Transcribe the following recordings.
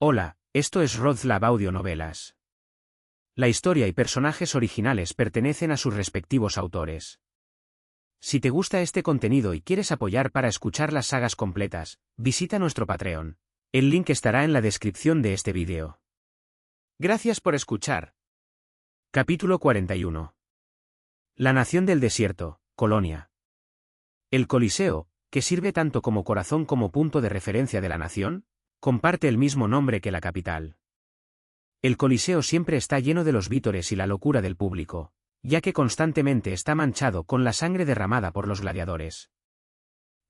Hola, esto es Rodlab Audionovelas. La historia y personajes originales pertenecen a sus respectivos autores. Si te gusta este contenido y quieres apoyar para escuchar las sagas completas, visita nuestro Patreon. El link estará en la descripción de este vídeo. Gracias por escuchar. Capítulo 41. La nación del desierto, Colonia. El Coliseo, que sirve tanto como corazón como punto de referencia de la nación, comparte el mismo nombre que la capital. El Coliseo siempre está lleno de los vítores y la locura del público, ya que constantemente está manchado con la sangre derramada por los gladiadores.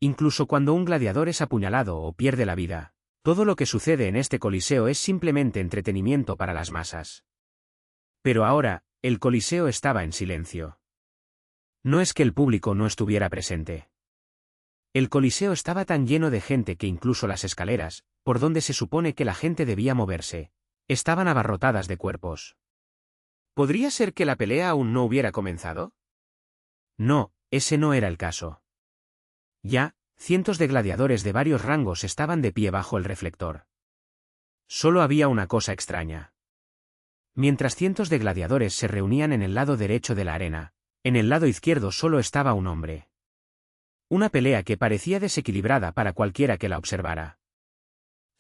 Incluso cuando un gladiador es apuñalado o pierde la vida, todo lo que sucede en este Coliseo es simplemente entretenimiento para las masas. Pero ahora, el Coliseo estaba en silencio. No es que el público no estuviera presente. El Coliseo estaba tan lleno de gente que incluso las escaleras, por donde se supone que la gente debía moverse, estaban abarrotadas de cuerpos. ¿Podría ser que la pelea aún no hubiera comenzado? No, ese no era el caso. Ya, cientos de gladiadores de varios rangos estaban de pie bajo el reflector. Solo había una cosa extraña. Mientras cientos de gladiadores se reunían en el lado derecho de la arena, en el lado izquierdo solo estaba un hombre. Una pelea que parecía desequilibrada para cualquiera que la observara.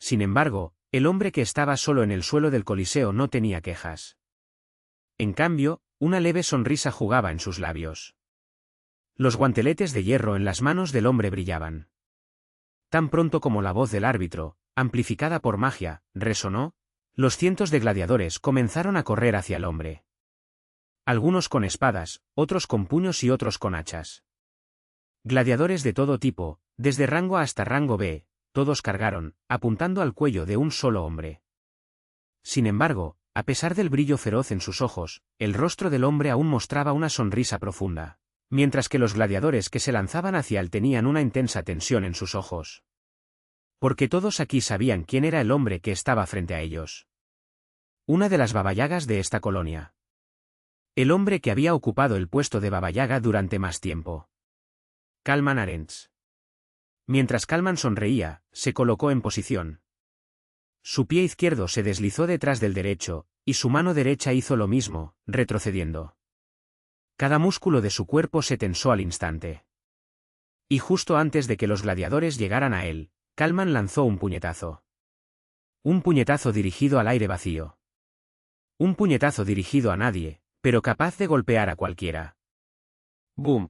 Sin embargo, el hombre que estaba solo en el suelo del Coliseo no tenía quejas. En cambio, una leve sonrisa jugaba en sus labios. Los guanteletes de hierro en las manos del hombre brillaban. Tan pronto como la voz del árbitro, amplificada por magia, resonó, los cientos de gladiadores comenzaron a correr hacia el hombre. Algunos con espadas, otros con puños y otros con hachas. Gladiadores de todo tipo, desde rango A hasta rango B, todos cargaron, apuntando al cuello de un solo hombre. Sin embargo, a pesar del brillo feroz en sus ojos, el rostro del hombre aún mostraba una sonrisa profunda, mientras que los gladiadores que se lanzaban hacia él tenían una intensa tensión en sus ojos. Porque todos aquí sabían quién era el hombre que estaba frente a ellos. Una de las babayagas de esta colonia. El hombre que había ocupado el puesto de babayaga durante más tiempo. Kalman Arentz. Mientras Kalman sonreía, se colocó en posición. Su pie izquierdo se deslizó detrás del derecho, y su mano derecha hizo lo mismo, retrocediendo. Cada músculo de su cuerpo se tensó al instante. Y justo antes de que los gladiadores llegaran a él, Kalman lanzó un puñetazo. Un puñetazo dirigido al aire vacío. Un puñetazo dirigido a nadie, pero capaz de golpear a cualquiera. ¡Bum!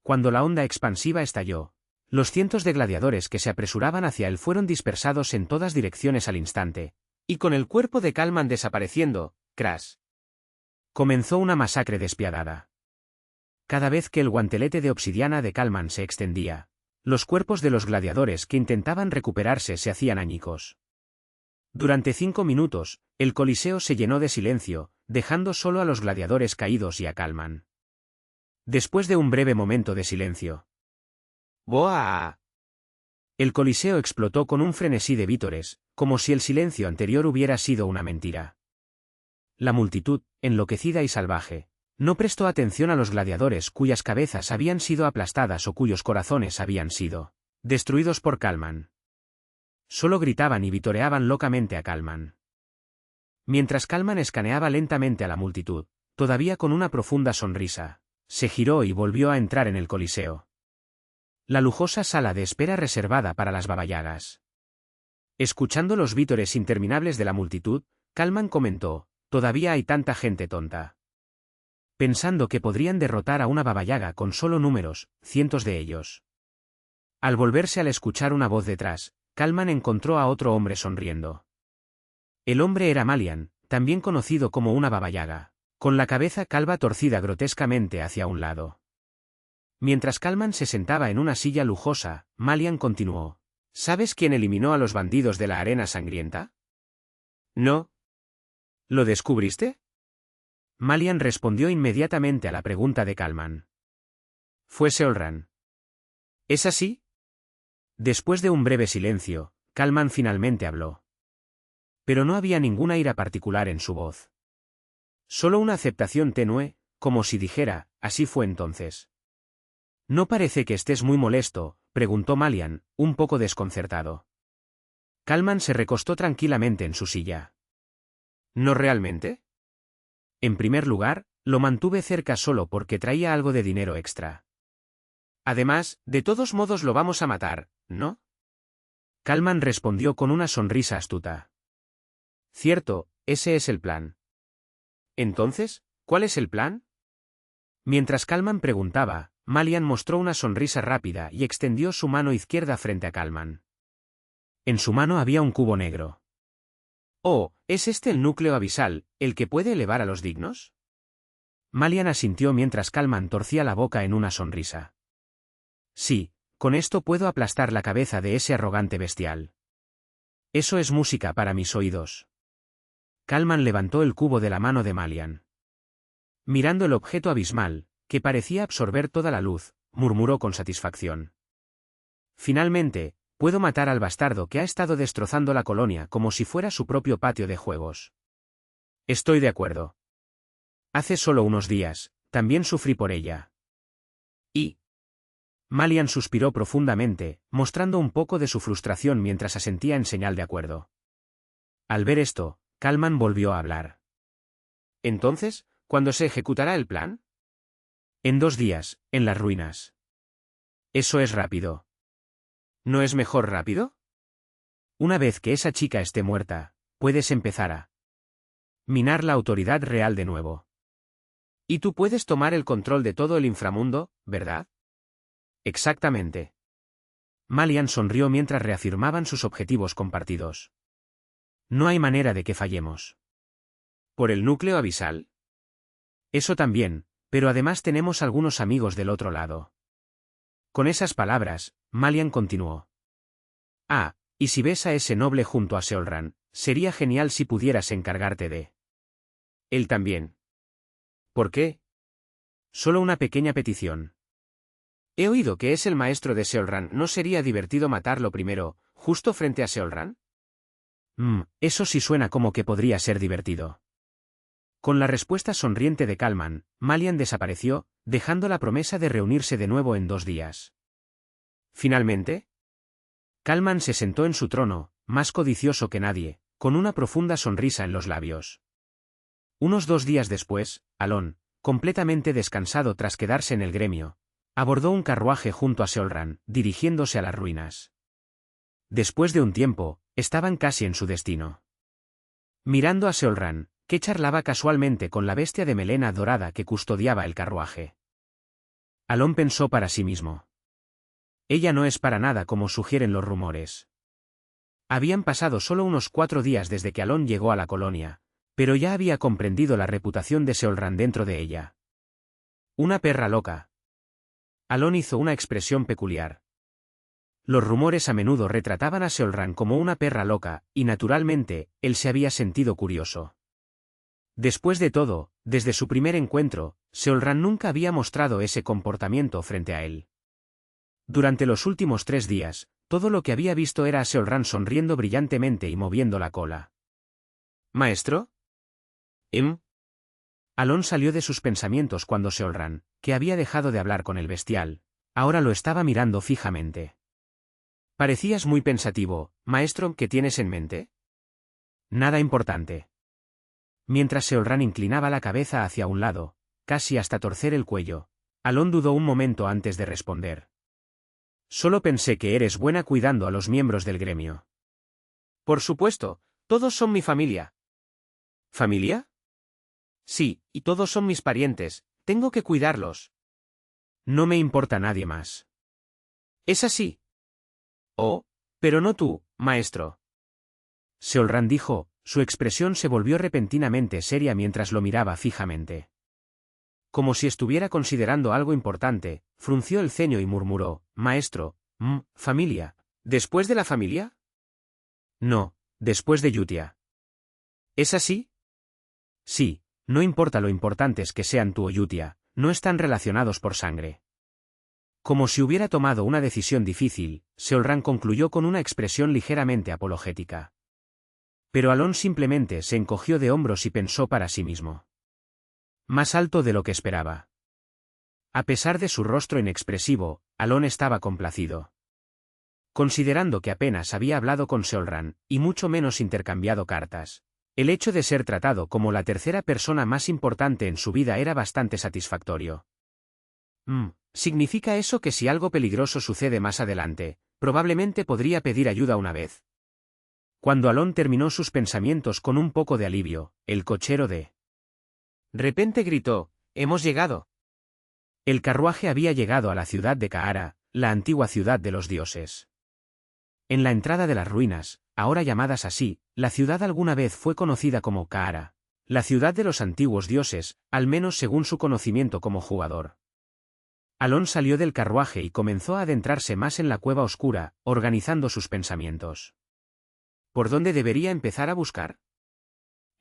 Cuando la onda expansiva estalló, los cientos de gladiadores que se apresuraban hacia él fueron dispersados en todas direcciones al instante, y con el cuerpo de Kalman desapareciendo, crash. Comenzó una masacre despiadada. Cada vez que el guantelete de obsidiana de Kalman se extendía, los cuerpos de los gladiadores que intentaban recuperarse se hacían añicos. Durante 5 minutos, el Coliseo se llenó de silencio, dejando solo a los gladiadores caídos y a Kalman. Después de un breve momento de silencio. ¡Boa! El Coliseo explotó con un frenesí de vítores, como si el silencio anterior hubiera sido una mentira. La multitud, enloquecida y salvaje, no prestó atención a los gladiadores cuyas cabezas habían sido aplastadas o cuyos corazones habían sido destruidos por Kalman. Solo gritaban y vitoreaban locamente a Kalman. Mientras Kalman escaneaba lentamente a la multitud, todavía con una profunda sonrisa, se giró y volvió a entrar en el Coliseo. La lujosa sala de espera reservada para las babayagas. Escuchando los vítores interminables de la multitud, Kalman comentó, «Todavía hay tanta gente tonta». Pensando que podrían derrotar a una babayaga con solo números, cientos de ellos. Al volverse al escuchar una voz detrás, Kalman encontró a otro hombre sonriendo. El hombre era Malian, también conocido como una babayaga, con la cabeza calva torcida grotescamente hacia un lado. Mientras Kalman se sentaba en una silla lujosa, Malian continuó. ¿Sabes quién eliminó a los bandidos de la arena sangrienta? No. ¿Lo descubriste? Malian respondió inmediatamente a la pregunta de Kalman. Fue Seolran. ¿Es así? Después de un breve silencio, Kalman finalmente habló. Pero no había ninguna ira particular en su voz. Solo una aceptación tenue, como si dijera, así fue entonces. «¿No parece que estés muy molesto?», preguntó Malian, un poco desconcertado. Kalman se recostó tranquilamente en su silla. ¿No realmente? En primer lugar, lo mantuve cerca solo porque traía algo de dinero extra. Además, de todos modos lo vamos a matar, ¿no? Kalman respondió con una sonrisa astuta. Cierto, ese es el plan. Entonces, ¿cuál es el plan? Mientras Kalman preguntaba, Malian mostró una sonrisa rápida y extendió su mano izquierda frente a Kalman. En su mano había un cubo negro. Oh, ¿es este el núcleo abisal, el que puede elevar a los dignos? Malian asintió mientras Kalman torcía la boca en una sonrisa. Sí, con esto puedo aplastar la cabeza de ese arrogante bestial. Eso es música para mis oídos. Kalman levantó el cubo de la mano de Malian. Mirando el objeto abismal, que parecía absorber toda la luz, murmuró con satisfacción. Finalmente, puedo matar al bastardo que ha estado destrozando la colonia como si fuera su propio patio de juegos. Estoy de acuerdo. Hace solo unos días, también sufrí por ella. Y... Malian suspiró profundamente, mostrando un poco de su frustración mientras asentía en señal de acuerdo. Al ver esto, Kalman volvió a hablar. Entonces, ¿cuándo se ejecutará el plan? En 2 días, en las ruinas. Eso es rápido. ¿No es mejor rápido? Una vez que esa chica esté muerta, puedes empezar a minar la autoridad real de nuevo. Y tú puedes tomar el control de todo el inframundo, ¿verdad? Exactamente. Malian sonrió mientras reafirmaban sus objetivos compartidos. No hay manera de que fallemos. ¿Por el núcleo abisal? Eso también, pero además tenemos algunos amigos del otro lado. Con esas palabras, Malian continuó. Ah, y si ves a ese noble junto a Seolran, sería genial si pudieras encargarte de él también. ¿Por qué? Solo una pequeña petición. He oído que es el maestro de Seolran. ¿No sería divertido matarlo primero, justo frente a Seolran? Eso sí suena como que podría ser divertido. Con la respuesta sonriente de Kalman, Malian desapareció, dejando la promesa de reunirse de nuevo en 2 días. Finalmente, Kalman se sentó en su trono, más codicioso que nadie, con una profunda sonrisa en los labios. Unos 2 días después, Alon, completamente descansado tras quedarse en el gremio, abordó un carruaje junto a Seolran, dirigiéndose a las ruinas. Después de un tiempo, estaban casi en su destino. Mirando a Seolran, que charlaba casualmente con la bestia de melena dorada que custodiaba el carruaje. Alon pensó para sí mismo. Ella no es para nada como sugieren los rumores. Habían pasado solo unos 4 días desde que Alon llegó a la colonia, pero ya había comprendido la reputación de Seolran dentro de ella. Una perra loca. Alon hizo una expresión peculiar. Los rumores a menudo retrataban a Seolran como una perra loca, y naturalmente, él se había sentido curioso. Después de todo, desde su primer encuentro, Seolran nunca había mostrado ese comportamiento frente a él. Durante los últimos 3 días, todo lo que había visto era a Seolran sonriendo brillantemente y moviendo la cola. ¿Maestro? Alon salió de sus pensamientos cuando Seolran, que había dejado de hablar con el bestial, ahora lo estaba mirando fijamente. Parecías muy pensativo, maestro, ¿qué tienes en mente? Nada importante. Mientras Seolran inclinaba la cabeza hacia un lado, casi hasta torcer el cuello, Alon dudó un momento antes de responder. Solo pensé que eres buena cuidando a los miembros del gremio. Por supuesto, todos son mi familia. ¿Familia? Sí, y todos son mis parientes, tengo que cuidarlos. No me importa nadie más. ¿Es así? Oh, pero no tú, maestro. Seolran dijo, su expresión se volvió repentinamente seria mientras lo miraba fijamente. Como si estuviera considerando algo importante, frunció el ceño y murmuró, maestro, familia. ¿Después de la familia? No, después de Yutia. ¿Es así? Sí, no importa lo importantes que sean tú o Yutia, no están relacionados por sangre. Como si hubiera tomado una decisión difícil, Seolran concluyó con una expresión ligeramente apologética. Pero Alon simplemente se encogió de hombros y pensó para sí mismo. Más alto de lo que esperaba. A pesar de su rostro inexpresivo, Alon estaba complacido. considerando que apenas había hablado con Seolran, y mucho menos intercambiado cartas. El hecho de ser tratado como la tercera persona más importante en su vida era bastante satisfactorio. ¿Significa eso que si algo peligroso sucede más adelante, probablemente podría pedir ayuda una vez? Cuando Alon terminó sus pensamientos con un poco de alivio, el cochero de repente gritó: «¡Hemos llegado!». El carruaje había llegado a la ciudad de Kaara, la antigua ciudad de los dioses. En la entrada de las ruinas, ahora llamadas así, la ciudad alguna vez fue conocida como Kaara, la ciudad de los antiguos dioses, al menos según su conocimiento como jugador. Alon salió del carruaje y comenzó a adentrarse más en la cueva oscura, organizando sus pensamientos. ¿Por dónde debería empezar a buscar?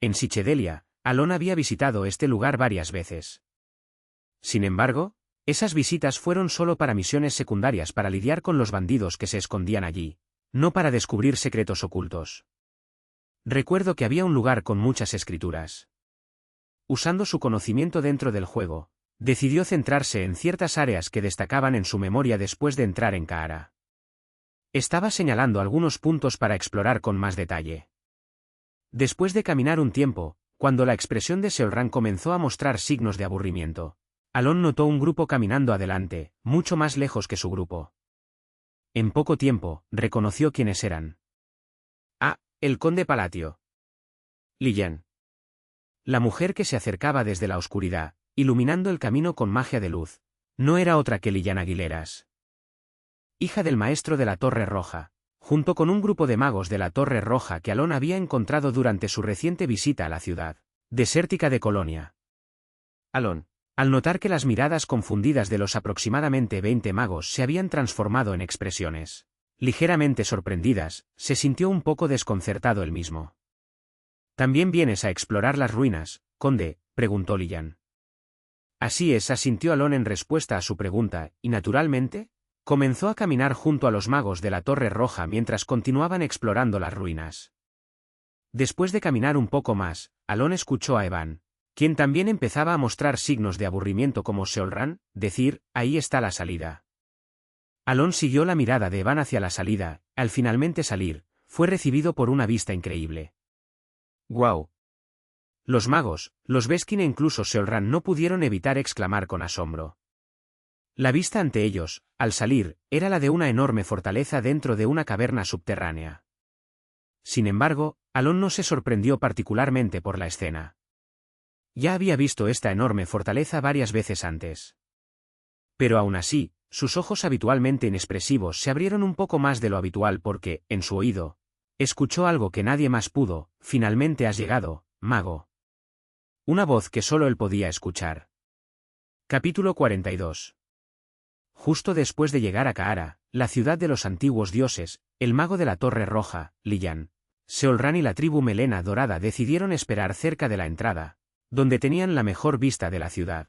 En Psychedelia, Alon había visitado este lugar varias veces. Sin embargo, esas visitas fueron solo para misiones secundarias para lidiar con los bandidos que se escondían allí, no para descubrir secretos ocultos. Recuerdo que había un lugar con muchas escrituras. Usando su conocimiento dentro del juego, decidió centrarse en ciertas áreas que destacaban en su memoria después de entrar en Kaara. Estaba señalando algunos puntos para explorar con más detalle. Después de caminar un tiempo, cuando la expresión de Seolran comenzó a mostrar signos de aburrimiento, Alon notó un grupo caminando adelante, mucho más lejos que su grupo. En poco tiempo, reconoció quiénes eran. Ah, el conde Palatio. Lillian. La mujer que se acercaba desde la oscuridad, iluminando el camino con magia de luz, no era otra que Lillian Aguileras. Hija del maestro de la Torre Roja, junto con un grupo de magos de la Torre Roja que Alon había encontrado durante su reciente visita a la ciudad desértica de Colonia. Alon, al notar que las miradas confundidas de los aproximadamente 20 magos se habían transformado en expresiones ligeramente sorprendidas, se sintió un poco desconcertado él mismo. ¿También vienes a explorar las ruinas, conde?, preguntó Lillian. Así es, asintió Alon en respuesta a su pregunta, y naturalmente, comenzó a caminar junto a los magos de la Torre Roja mientras continuaban explorando las ruinas. Después de caminar un poco más, Alon escuchó a Evan, quien también empezaba a mostrar signos de aburrimiento como Seolran, decir: «Ahí está la salida». Alon siguió la mirada de Evan hacia la salida, al finalmente salir, fue recibido por una vista increíble. ¡Guau! Los magos, los Beskin e incluso Seolran no pudieron evitar exclamar con asombro. La vista ante ellos, al salir, era la de una enorme fortaleza dentro de una caverna subterránea. Sin embargo, Alon no se sorprendió particularmente por la escena. Ya había visto esta enorme fortaleza varias veces antes. Pero aún así, sus ojos habitualmente inexpresivos se abrieron un poco más de lo habitual porque, en su oído, escuchó algo que nadie más pudo: «Finalmente has llegado, mago». Una voz que solo él podía escuchar. Capítulo 42. Justo después de llegar a Kaara, la ciudad de los antiguos dioses, el mago de la Torre Roja, Lillian, Seolran y la tribu Melena Dorada decidieron esperar cerca de la entrada, donde tenían la mejor vista de la ciudad.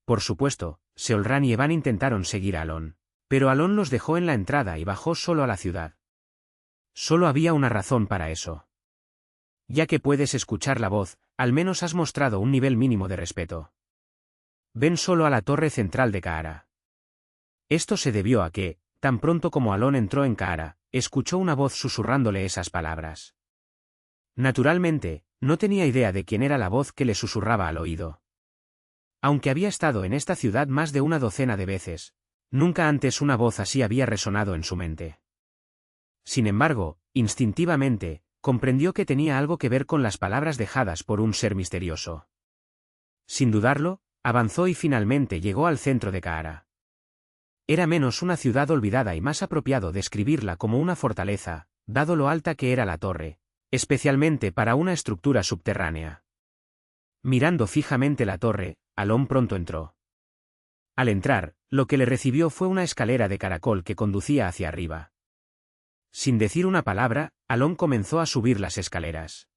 Por supuesto, Seolran y Evan intentaron seguir a Alon, pero Alon los dejó en la entrada y bajó solo a la ciudad. Solo había una razón para eso. Ya que puedes escuchar la voz, al menos has mostrado un nivel mínimo de respeto. Ven solo a la torre central de Kaara. Esto se debió a que, tan pronto como Alon entró en Kaara, escuchó una voz susurrándole esas palabras. Naturalmente, no tenía idea de quién era la voz que le susurraba al oído. Aunque había estado en esta ciudad más de una docena de veces, nunca antes una voz así había resonado en su mente. Sin embargo, instintivamente, comprendió que tenía algo que ver con las palabras dejadas por un ser misterioso. Sin dudarlo, avanzó y finalmente llegó al centro de Kaara. Era menos una ciudad olvidada y más apropiado describirla como una fortaleza, dado lo alta que era la torre, especialmente para una estructura subterránea. Mirando fijamente la torre, Alon pronto entró. Al entrar, lo que le recibió fue una escalera de caracol que conducía hacia arriba. Sin decir una palabra, Alon comenzó a subir las escaleras.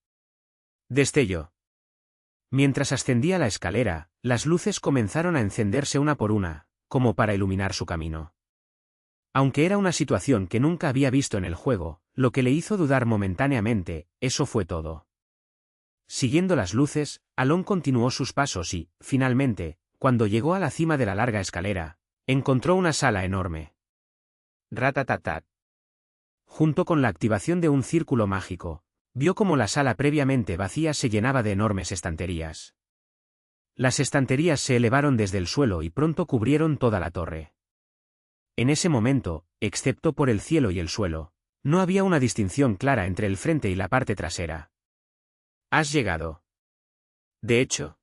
Destello. Mientras ascendía la escalera, las luces comenzaron a encenderse una por una, como para iluminar su camino. Aunque era una situación que nunca había visto en el juego, lo que le hizo dudar momentáneamente, eso fue todo. Siguiendo las luces, Alon continuó sus pasos y, finalmente, cuando llegó a la cima de la larga escalera, encontró una sala enorme. Ratatatat. Junto con la activación de un círculo mágico, vio como la sala previamente vacía se llenaba de enormes estanterías. Las estanterías se elevaron desde el suelo y pronto cubrieron toda la torre. En ese momento, excepto por el cielo y el suelo, no había una distinción clara entre el frente y la parte trasera. «Has llegado». De hecho,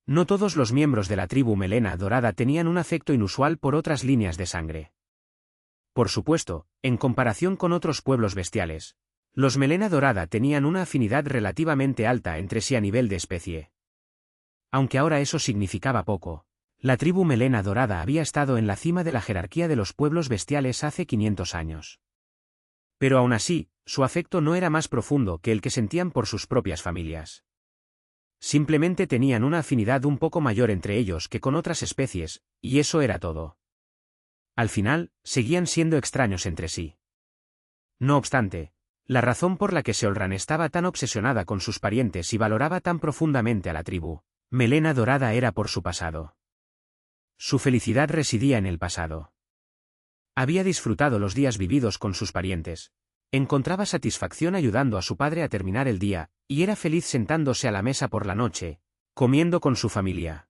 no todos los miembros de la tribu Melena Dorada tenían un afecto inusual por otras líneas de sangre. Por supuesto, en comparación con otros pueblos bestiales, los Melena Dorada tenían una afinidad relativamente alta entre sí a nivel de especie. Aunque ahora eso significaba poco, la tribu Melena Dorada había estado en la cima de la jerarquía de los pueblos bestiales hace 500 años. Pero aún así, su afecto no era más profundo que el que sentían por sus propias familias. Simplemente tenían una afinidad un poco mayor entre ellos que con otras especies, y eso era todo. Al final, seguían siendo extraños entre sí. No obstante, la razón por la que Seolran estaba tan obsesionada con sus parientes y valoraba tan profundamente a la tribu Melena Dorada era por su pasado. Su felicidad residía en el pasado. Había disfrutado los días vividos con sus parientes, encontraba satisfacción ayudando a su padre a terminar el día, y era feliz sentándose a la mesa por la noche, comiendo con su familia.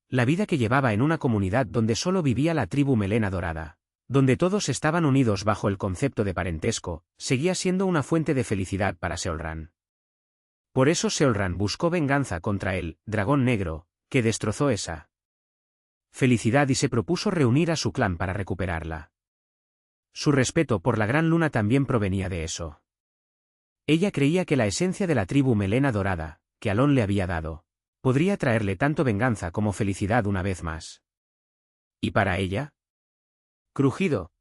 La vida que llevaba en una comunidad donde solo vivía la tribu Melena Dorada, donde todos estaban unidos bajo el concepto de parentesco, seguía siendo una fuente de felicidad para Seolran. Por eso Seolran buscó venganza contra el dragón negro, que destrozó esa felicidad y se propuso reunir a su clan para recuperarla. Su respeto por la Gran Luna también provenía de eso. Ella creía que la esencia de la tribu Melena Dorada, que Alon le había dado, podría traerle tanto venganza como felicidad una vez más. ¿Y para ella? Crujido.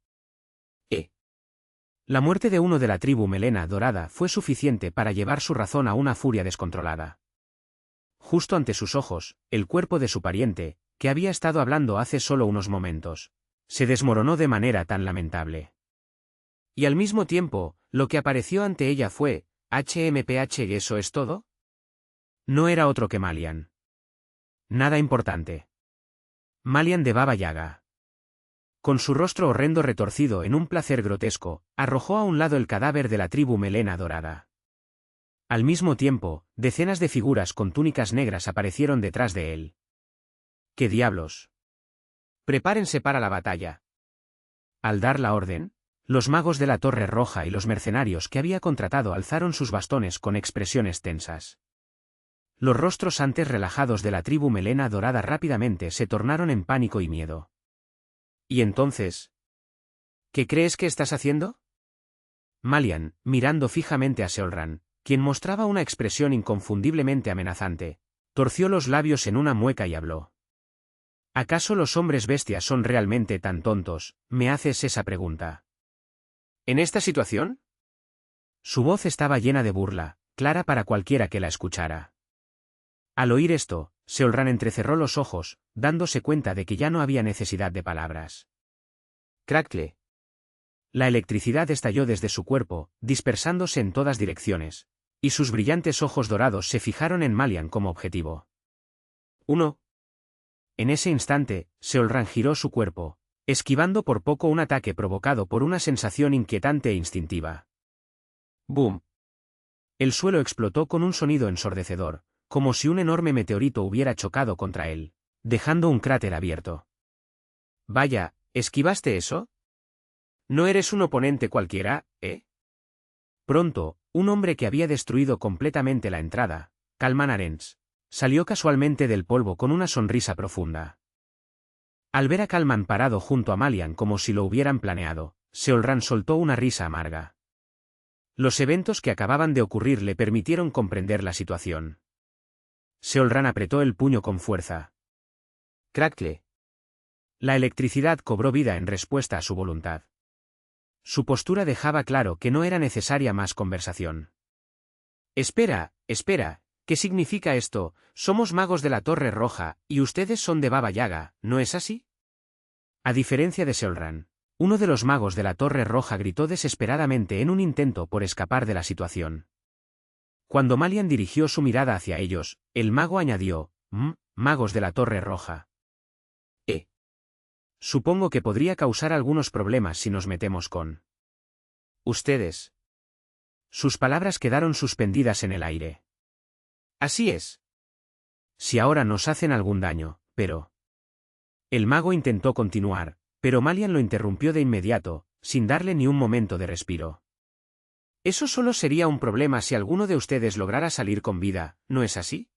La muerte de uno de la tribu Melena Dorada fue suficiente para llevar su razón a una furia descontrolada. Justo ante sus ojos, el cuerpo de su pariente, que había estado hablando hace solo unos momentos, se desmoronó de manera tan lamentable. Y al mismo tiempo, lo que apareció ante ella fue, HMPH, ¿y eso es todo? No era otro que Malian. Nada importante. Malian de Baba Yaga. Con su rostro horrendo retorcido en un placer grotesco, arrojó a un lado el cadáver de la tribu Melena Dorada. Al mismo tiempo, decenas de figuras con túnicas negras aparecieron detrás de él. ¿Qué diablos? Prepárense para la batalla. Al dar la orden, los magos de la Torre Roja y los mercenarios que había contratado alzaron sus bastones con expresiones tensas. Los rostros antes relajados de la tribu Melena Dorada rápidamente se tornaron en pánico y miedo. ¿Y entonces? ¿Qué crees que estás haciendo? Malian, mirando fijamente a Seolran, quien mostraba una expresión inconfundiblemente amenazante, torció los labios en una mueca y habló. ¿Acaso los hombres bestias son realmente tan tontos? ¿Me haces esa pregunta? ¿En esta situación? Su voz estaba llena de burla, clara para cualquiera que la escuchara. Al oír esto, Seolran entrecerró los ojos, dándose cuenta de que ya no había necesidad de palabras. Crackle. La electricidad estalló desde su cuerpo, dispersándose en todas direcciones, y sus brillantes ojos dorados se fijaron en Malian como objetivo. Uno. En ese instante, Seolran giró su cuerpo, esquivando por poco un ataque provocado por una sensación inquietante e instintiva. ¡Boom! El suelo explotó con un sonido ensordecedor, como si un enorme meteorito hubiera chocado contra él, dejando un cráter abierto. Vaya, ¿esquivaste eso? No eres un oponente cualquiera, ¿eh? Pronto, un hombre que había destruido completamente la entrada, Kalman Arens, salió casualmente del polvo con una sonrisa profunda. Al ver a Kalman parado junto a Malian como si lo hubieran planeado, Seolran soltó una risa amarga. Los eventos que acababan de ocurrir le permitieron comprender la situación. Seolran apretó el puño con fuerza. Crackle. La electricidad cobró vida en respuesta a su voluntad. Su postura dejaba claro que no era necesaria más conversación. Espera, ¿qué significa esto? Somos magos de la Torre Roja, y ustedes son de Baba Yaga, ¿no es así? A diferencia de Seolran, uno de los magos de la Torre Roja gritó desesperadamente en un intento por escapar de la situación. Cuando Malian dirigió su mirada hacia ellos, el mago añadió, magos de la Torre Roja. Supongo que podría causar algunos problemas si nos metemos con Ustedes. Sus palabras quedaron suspendidas en el aire. Así es. Si ahora nos hacen algún daño, pero... El mago intentó continuar, pero Malian lo interrumpió de inmediato, sin darle ni un momento de respiro. Eso solo sería un problema si alguno de ustedes lograra salir con vida, ¿no es así?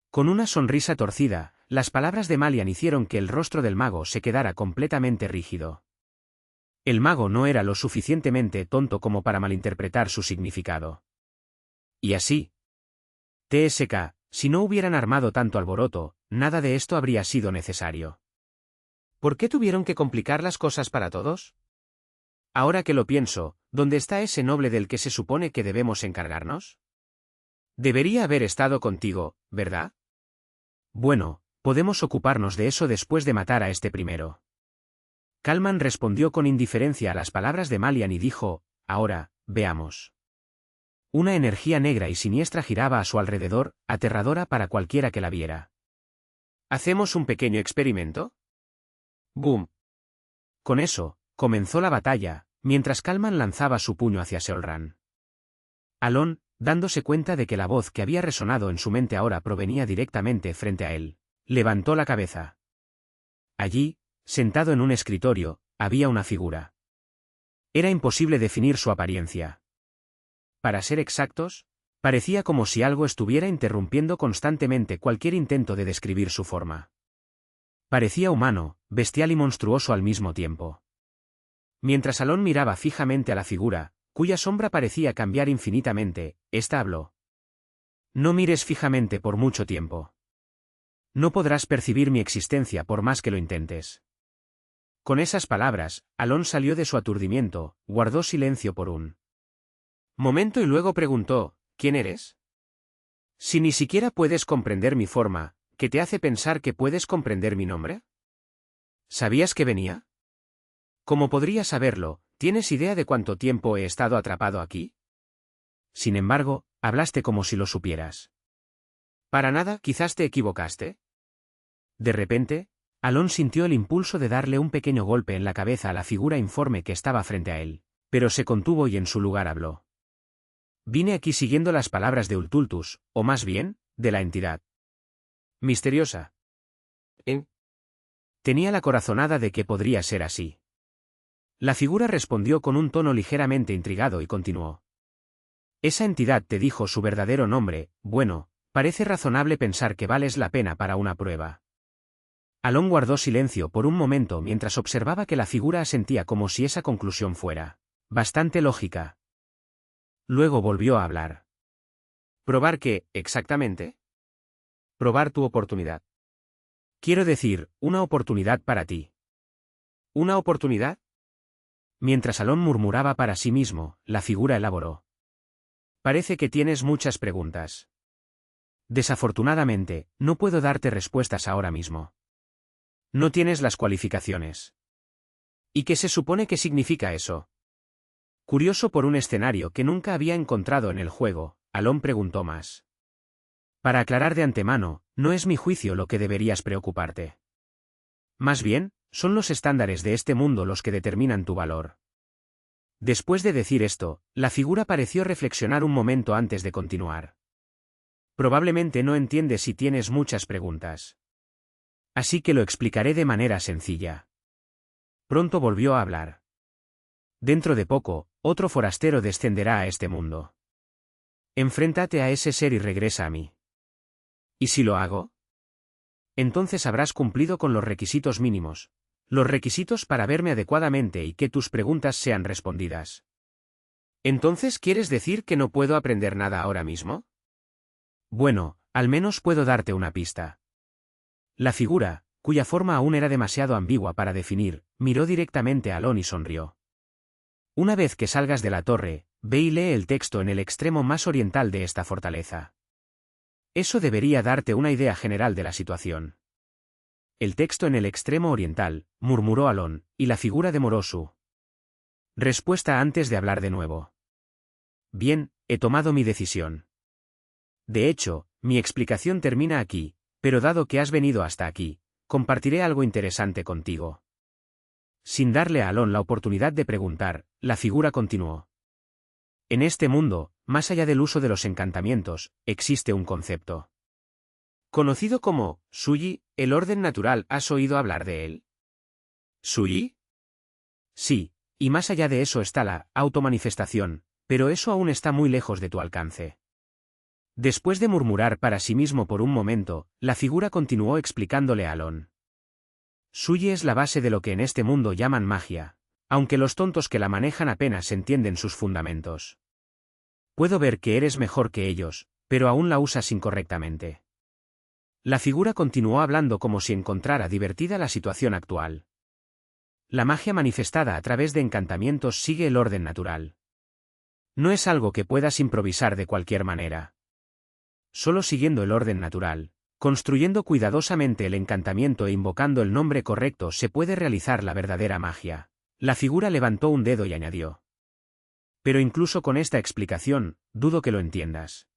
Con una sonrisa torcida, las palabras de Malian hicieron que el rostro del mago se quedara completamente rígido. El mago no era lo suficientemente tonto como para malinterpretar su significado. Y así. TSK, si no hubieran armado tanto alboroto, nada de esto habría sido necesario. ¿Por qué tuvieron que complicar las cosas para todos? Ahora que lo pienso, ¿dónde está ese noble del que se supone que debemos encargarnos? Debería haber estado contigo, ¿verdad? Bueno, podemos ocuparnos de eso después de matar a este primero. Kalman respondió con indiferencia a las palabras de Malian y dijo, ahora, veamos. Una energía negra y siniestra giraba a su alrededor, aterradora para cualquiera que la viera. ¿Hacemos un pequeño experimento? ¡Boom! Con eso, comenzó la batalla, mientras Kalman lanzaba su puño hacia Seolran. Alon, dándose cuenta de que la voz que había resonado en su mente ahora provenía directamente frente a él, levantó la cabeza. Allí, sentado en un escritorio, había una figura. Era imposible definir su apariencia. Para ser exactos, parecía como si algo estuviera interrumpiendo constantemente cualquier intento de describir su forma. Parecía humano, bestial y monstruoso al mismo tiempo. Mientras Alon miraba fijamente a la figura, cuya sombra parecía cambiar infinitamente, ésta habló. No mires fijamente por mucho tiempo. No podrás percibir mi existencia por más que lo intentes. Con esas palabras, Alon salió de su aturdimiento, guardó silencio por un momento y luego preguntó, ¿quién eres? Si ni siquiera puedes comprender mi forma, ¿qué te hace pensar que puedes comprender mi nombre? ¿Sabías que venía? ¿Cómo podrías saberlo? ¿Tienes idea de cuánto tiempo he estado atrapado aquí? Sin embargo, hablaste como si lo supieras. Para nada, quizás te equivocaste. De repente, Alon sintió el impulso de darle un pequeño golpe en la cabeza a la figura informe que estaba frente a él, pero se contuvo y en su lugar habló. Vine aquí siguiendo las palabras de Ultultus, o más bien, de la entidad misteriosa. Tenía la corazonada de que podría ser así. La figura respondió con un tono ligeramente intrigado y continuó. Esa entidad te dijo su verdadero nombre, bueno, parece razonable pensar que vales la pena para una prueba. Alon guardó silencio por un momento mientras observaba que la figura asentía como si esa conclusión fuera bastante lógica. Luego volvió a hablar. ¿Probar qué, exactamente? Probar tu oportunidad. Quiero decir, una oportunidad para ti. ¿Una oportunidad? Mientras Alon murmuraba para sí mismo, la figura elaboró. Parece que tienes muchas preguntas. Desafortunadamente, no puedo darte respuestas ahora mismo. No tienes las cualificaciones. ¿Y qué se supone que significa eso? Curioso por un escenario que nunca había encontrado en el juego, Alon preguntó más. Para aclarar de antemano, no es mi juicio lo que deberías preocuparte. Más bien, son los estándares de este mundo los que determinan tu valor. Después de decir esto, la figura pareció reflexionar un momento antes de continuar. Probablemente no entiendes si tienes muchas preguntas. Así que lo explicaré de manera sencilla. Pronto volvió a hablar. Dentro de poco, otro forastero descenderá a este mundo. Enfréntate a ese ser y regresa a mí. ¿Y si lo hago? Entonces habrás cumplido con los requisitos mínimos. Los requisitos para verme adecuadamente y que tus preguntas sean respondidas. ¿Entonces quieres decir que no puedo aprender nada ahora mismo? Bueno, al menos puedo darte una pista. La figura, cuya forma aún era demasiado ambigua para definir, miró directamente a Alon y sonrió. Una vez que salgas de la torre, ve y lee el texto en el extremo más oriental de esta fortaleza. Eso debería darte una idea general de la situación. El texto en el extremo oriental, murmuró Alon, y la figura demoró su respuesta antes de hablar de nuevo. Bien, he tomado mi decisión. De hecho, mi explicación termina aquí, pero dado que has venido hasta aquí, compartiré algo interesante contigo. Sin darle a Alon la oportunidad de preguntar, la figura continuó. En este mundo, más allá del uso de los encantamientos, existe un concepto conocido como Suyi, el orden natural. ¿Has oído hablar de él? ¿Suyi? Sí, y más allá de eso está la automanifestación, pero eso aún está muy lejos de tu alcance. Después de murmurar para sí mismo por un momento, la figura continuó explicándole a Alon. Suyi es la base de lo que en este mundo llaman magia, aunque los tontos que la manejan apenas entienden sus fundamentos. Puedo ver que eres mejor que ellos, pero aún la usas incorrectamente. La figura continuó hablando como si encontrara divertida la situación actual. La magia manifestada a través de encantamientos sigue el orden natural. No es algo que puedas improvisar de cualquier manera. Solo siguiendo el orden natural, construyendo cuidadosamente el encantamiento e invocando el nombre correcto se puede realizar la verdadera magia. La figura levantó un dedo y añadió. Pero incluso con esta explicación, dudo que lo entiendas.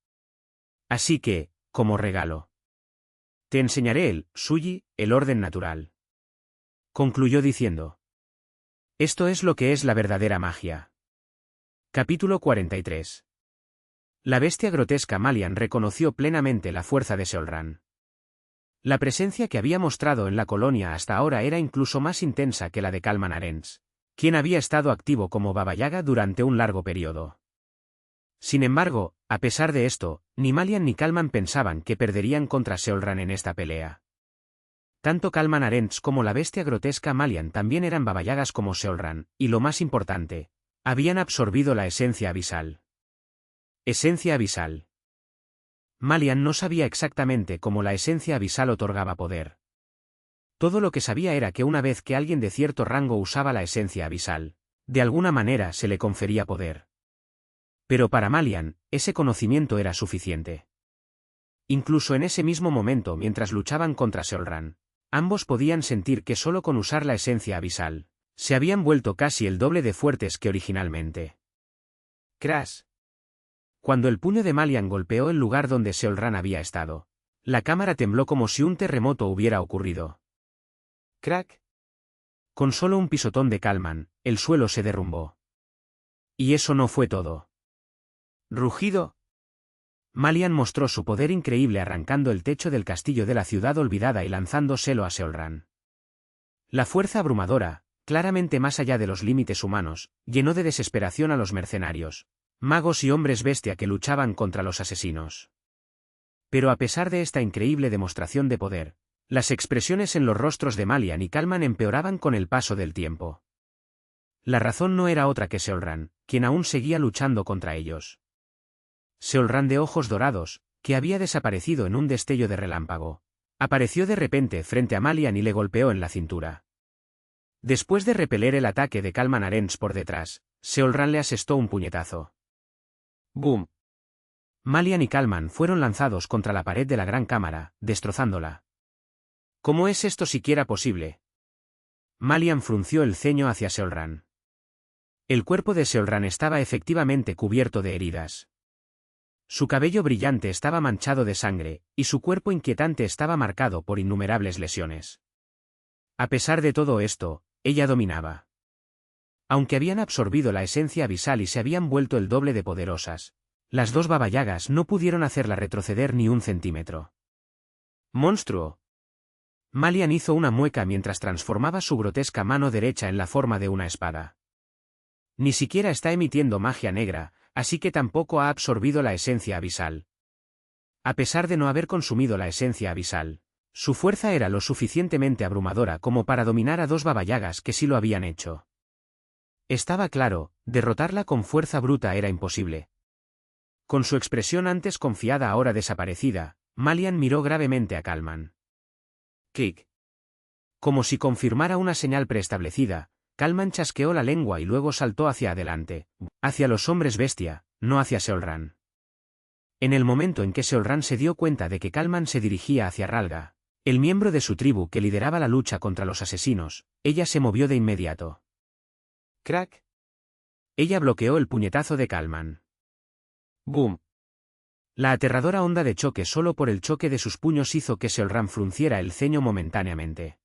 Así que, como regalo, te enseñaré el Suyi, el orden natural. Concluyó diciendo. Esto es lo que es la verdadera magia. Capítulo 43. La bestia grotesca Malian reconoció plenamente la fuerza de Seolran. La presencia que había mostrado en la colonia hasta ahora era incluso más intensa que la de Kalman Arens, quien había estado activo como Baba Yaga durante un largo periodo. Sin embargo, a pesar de esto, ni Malian ni Kalman pensaban que perderían contra Seolran en esta pelea. Tanto Kalman Arens como la bestia grotesca Malian también eran Baba Yagas como Seolran, y lo más importante, habían absorbido la esencia abisal. Esencia abisal. Malian no sabía exactamente cómo la esencia abisal otorgaba poder. Todo lo que sabía era que una vez que alguien de cierto rango usaba la esencia abisal, de alguna manera se le confería poder. Pero para Malian, ese conocimiento era suficiente. Incluso en ese mismo momento mientras luchaban contra Seolran, ambos podían sentir que solo con usar la esencia abisal, se habían vuelto casi el doble de fuertes que originalmente. Crash. Cuando el puño de Malian golpeó el lugar donde Seolran había estado, la cámara tembló como si un terremoto hubiera ocurrido. Crack. Con solo un pisotón de Kalman, el suelo se derrumbó. Y eso no fue todo. Rugido. Malian mostró su poder increíble arrancando el techo del castillo de la ciudad olvidada y lanzándoselo a Seolran. La fuerza abrumadora, claramente más allá de los límites humanos, llenó de desesperación a los mercenarios, magos y hombres bestia que luchaban contra los asesinos. Pero a pesar de esta increíble demostración de poder, las expresiones en los rostros de Malian y Kalman empeoraban con el paso del tiempo. La razón no era otra que Seolran, quien aún seguía luchando contra ellos. Seolran de ojos dorados, que había desaparecido en un destello de relámpago, apareció de repente frente a Malian y le golpeó en la cintura. Después de repeler el ataque de Kalman Arens por detrás, Seolran le asestó un puñetazo. ¡Boom! Malian y Kalman fueron lanzados contra la pared de la gran cámara, destrozándola. ¿Cómo es esto siquiera posible? Malian frunció el ceño hacia Seolran. El cuerpo de Seolran estaba efectivamente cubierto de heridas. Su cabello brillante estaba manchado de sangre, y su cuerpo inquietante estaba marcado por innumerables lesiones. A pesar de todo esto, ella dominaba. Aunque habían absorbido la esencia abisal y se habían vuelto el doble de poderosas, las dos Baba Yagas no pudieron hacerla retroceder ni un centímetro. ¡Monstruo! Malian hizo una mueca mientras transformaba su grotesca mano derecha en la forma de una espada. Ni siquiera está emitiendo magia negra, así que tampoco ha absorbido la esencia abisal. A pesar de no haber consumido la esencia abisal, su fuerza era lo suficientemente abrumadora como para dominar a dos Baba Yagas que sí lo habían hecho. Estaba claro, derrotarla con fuerza bruta era imposible. Con su expresión antes confiada ahora desaparecida, Malian miró gravemente a Kalman. Kick. Como si confirmara una señal preestablecida, Kalman chasqueó la lengua y luego saltó hacia adelante, hacia los hombres bestia, no hacia Seolran. En el momento en que Seolran se dio cuenta de que Kalman se dirigía hacia Ralga, el miembro de su tribu que lideraba la lucha contra los asesinos, ella se movió de inmediato. Crack. Ella bloqueó el puñetazo de Kalman. Boom. La aterradora onda de choque solo por el choque de sus puños hizo que Seolran frunciera el ceño momentáneamente.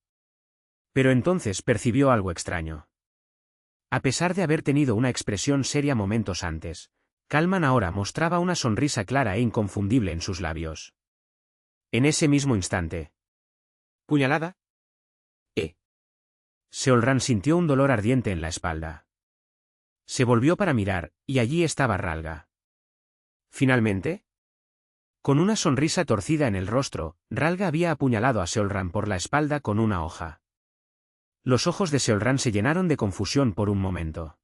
Pero entonces percibió algo extraño. A pesar de haber tenido una expresión seria momentos antes, Kalman ahora mostraba una sonrisa clara e inconfundible en sus labios. En ese mismo instante. ¿Puñalada? Seolran sintió un dolor ardiente en la espalda. Se volvió para mirar, y allí estaba Ralga. ¿Finalmente? Con una sonrisa torcida en el rostro, Ralga había apuñalado a Seolran por la espalda con una hoja. Los ojos de Seolran se llenaron de confusión por un momento.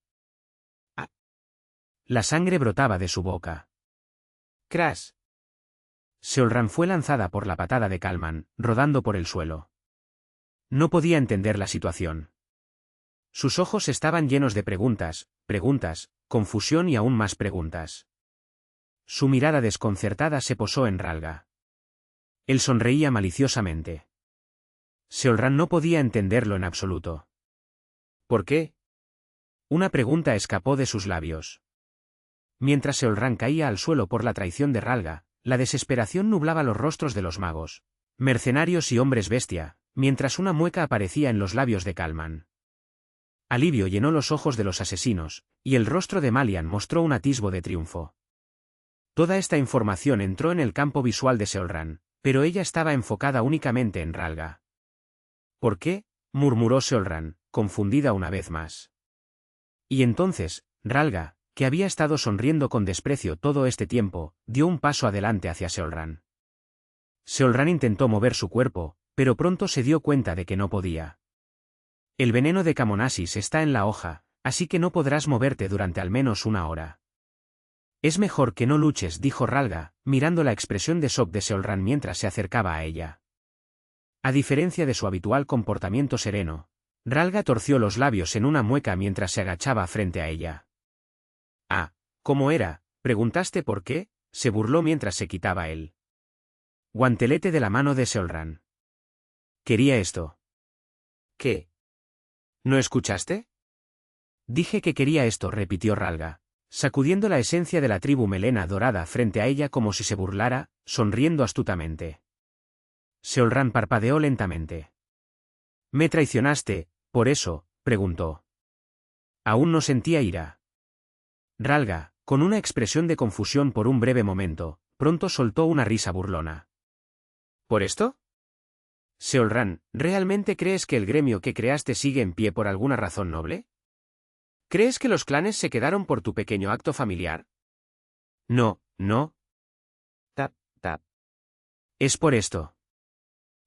Ah. La sangre brotaba de su boca. Crash. Seolran fue lanzada por la patada de Kalman, rodando por el suelo. No podía entender la situación. Sus ojos estaban llenos de preguntas, confusión y aún más preguntas. Su mirada desconcertada se posó en Ralga. Él sonreía maliciosamente. Seolran no podía entenderlo en absoluto. ¿Por qué? Una pregunta escapó de sus labios. Mientras Seolran caía al suelo por la traición de Ralga, la desesperación nublaba los rostros de los magos, mercenarios y hombres bestia, mientras una mueca aparecía en los labios de Kalman. Alivio llenó los ojos de los asesinos, y el rostro de Malian mostró un atisbo de triunfo. Toda esta información entró en el campo visual de Seolran, pero ella estaba enfocada únicamente en Ralga. ¿Por qué?, murmuró Seolran, confundida una vez más. Y entonces, Ralga, que había estado sonriendo con desprecio todo este tiempo, dio un paso adelante hacia Seolran. Seolran intentó mover su cuerpo, pero pronto se dio cuenta de que no podía. El veneno de Camonasis está en la hoja, así que no podrás moverte durante al menos una hora. Es mejor que no luches, dijo Ralga, mirando la expresión de shock de Seolran mientras se acercaba a ella. A diferencia de su habitual comportamiento sereno, Ralga torció los labios en una mueca mientras se agachaba frente a ella. Ah, ¿cómo era? ¿Preguntaste por qué? Se burló mientras se quitaba el guantelete de la mano de Seolran. Quería esto. ¿Qué? ¿No escuchaste? Dije que quería esto, repitió Ralga, sacudiendo la esencia de la tribu melena dorada frente a ella como si se burlara, sonriendo astutamente. Seolran parpadeó lentamente. «¿Me traicionaste, por eso?», preguntó. Aún no sentía ira. Ralga, con una expresión de confusión por un breve momento, pronto soltó una risa burlona. ¿Por esto? Seolran, ¿realmente crees que el gremio que creaste sigue en pie por alguna razón noble? ¿Crees que los clanes se quedaron por tu pequeño acto familiar? No, no. Tap, tap. Es por esto.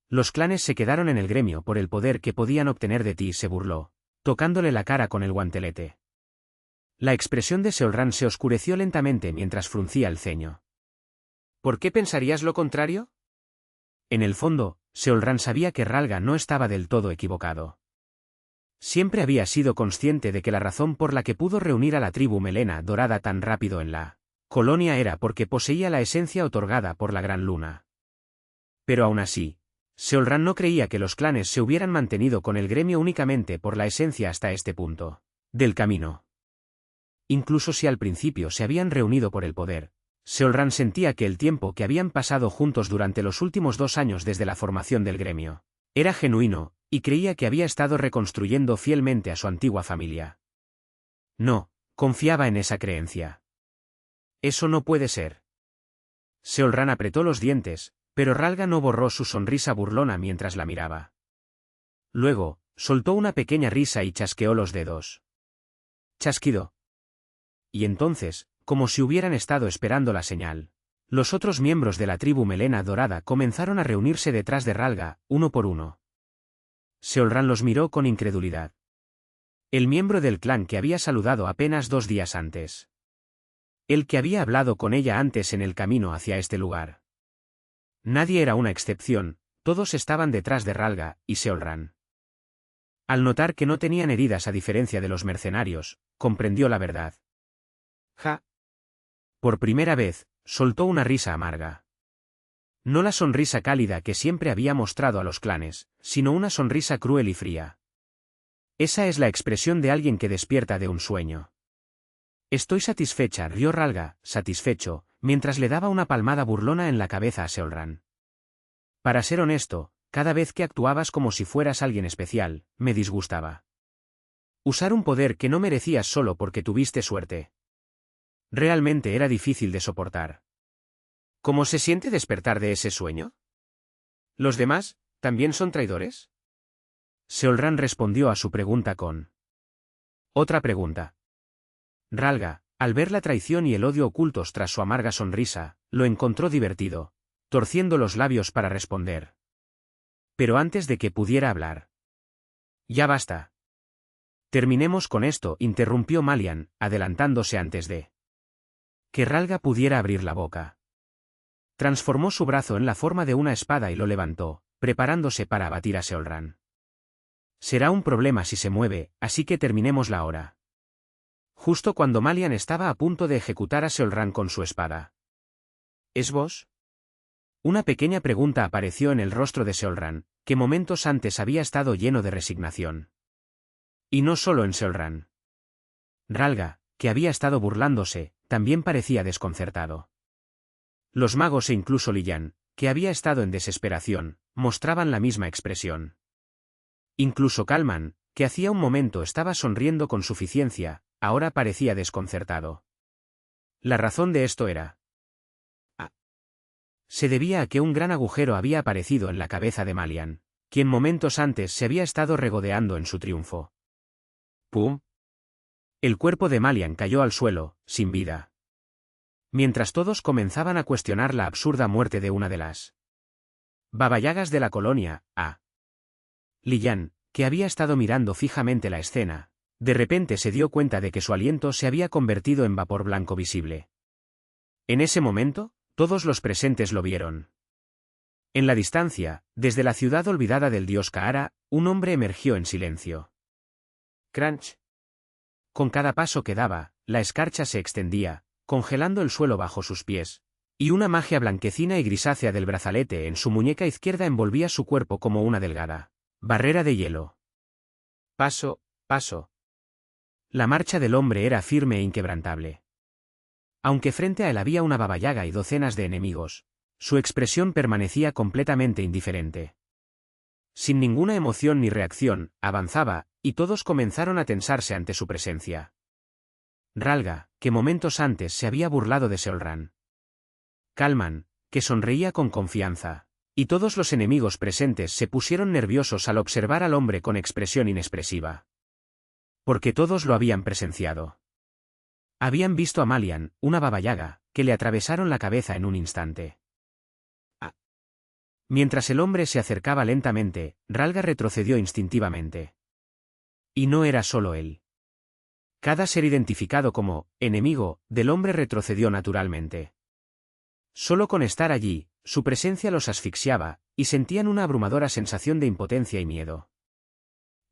Los clanes se quedaron en el gremio por el poder que podían obtener de ti, se burló, tocándole la cara con el guantelete. La expresión de Seolran se oscureció lentamente mientras fruncía el ceño. ¿Por qué pensarías lo contrario? En el fondo, Seolran sabía que Ralga no estaba del todo equivocado. Siempre había sido consciente de que la razón por la que pudo reunir a la tribu melena dorada tan rápido en la colonia era porque poseía la esencia otorgada por la Gran Luna. Pero aún así, Seolran no creía que los clanes se hubieran mantenido con el gremio únicamente por la esencia hasta este punto del camino. Incluso si al principio se habían reunido por el poder, Seolran sentía que el tiempo que habían pasado juntos durante los últimos 2 años desde la formación del gremio era genuino, y creía que había estado reconstruyendo fielmente a su antigua familia. No, confiaba en esa creencia. Eso no puede ser. Seolran apretó los dientes, pero Ralga no borró su sonrisa burlona mientras la miraba. Luego, soltó una pequeña risa y chasqueó los dedos. Chasquido. Y entonces, como si hubieran estado esperando la señal, los otros miembros de la tribu melena dorada comenzaron a reunirse detrás de Ralga, uno por uno. Seolran los miró con incredulidad. El miembro del clan que había saludado apenas 2 días antes. El que había hablado con ella antes en el camino hacia este lugar. Nadie era una excepción, todos estaban detrás de Ralga y Seolran. Al notar que no tenían heridas a diferencia de los mercenarios, comprendió la verdad. Ja. Por primera vez, soltó una risa amarga. No la sonrisa cálida que siempre había mostrado a los clanes, sino una sonrisa cruel y fría. Esa es la expresión de alguien que despierta de un sueño. Estoy satisfecha, rió Ralga, satisfecho, mientras le daba una palmada burlona en la cabeza a Seolran. Para ser honesto, cada vez que actuabas como si fueras alguien especial, me disgustaba. Usar un poder que no merecías solo porque tuviste suerte. Realmente era difícil de soportar. ¿Cómo se siente despertar de ese sueño? ¿Los demás también son traidores? Seolran respondió a su pregunta con otra pregunta. Ralga, al ver la traición y el odio ocultos tras su amarga sonrisa, lo encontró divertido, torciendo los labios para responder. Pero antes de que pudiera hablar. Ya basta. Terminemos con esto, interrumpió Malian, adelantándose antes de que Ralga pudiera abrir la boca. Transformó su brazo en la forma de una espada y lo levantó, preparándose para abatir a Seolran. Será un problema si se mueve, así que terminémosla ahora. Justo cuando Malian estaba a punto de ejecutar a Seolran con su espada. ¿Es vos? Una pequeña pregunta apareció en el rostro de Seolran, que momentos antes había estado lleno de resignación. Y no solo en Seolran. Ralga, que había estado burlándose, también parecía desconcertado. Los magos e incluso Liyan, que había estado en desesperación, mostraban la misma expresión. Incluso Kalman, que hacía un momento estaba sonriendo con suficiencia, ahora parecía desconcertado. La razón de esto era. Se debía a que un gran agujero había aparecido en la cabeza de Malian, quien momentos antes se había estado regodeando en su triunfo. ¡Pum! El cuerpo de Malian cayó al suelo, sin vida. Mientras todos comenzaban a cuestionar la absurda muerte de una de las babayagas de la colonia, Liyan, que había estado mirando fijamente la escena, de repente se dio cuenta de que su aliento se había convertido en vapor blanco visible. En ese momento, todos los presentes lo vieron. En la distancia, desde la ciudad olvidada del dios Kaara, un hombre emergió en silencio. Crunch. Con cada paso que daba, la escarcha se extendía, congelando el suelo bajo sus pies, y una magia blanquecina y grisácea del brazalete en su muñeca izquierda envolvía su cuerpo como una delgada barrera de hielo. Paso, paso. La marcha del hombre era firme e inquebrantable. Aunque frente a él había una babayaga y docenas de enemigos, su expresión permanecía completamente indiferente. Sin ninguna emoción ni reacción, avanzaba, y todos comenzaron a tensarse ante su presencia. Ralga, que momentos antes se había burlado de Seolran. Kalman, que sonreía con confianza, y todos los enemigos presentes se pusieron nerviosos al observar al hombre con expresión inexpresiva. Porque todos lo habían presenciado. Habían visto a Malian, una babayaga, que le atravesaron la cabeza en un instante. Mientras el hombre se acercaba lentamente, Ralga retrocedió instintivamente. Y no era solo él. Cada ser identificado como enemigo del hombre retrocedió naturalmente. Solo con estar allí, su presencia los asfixiaba, y sentían una abrumadora sensación de impotencia y miedo.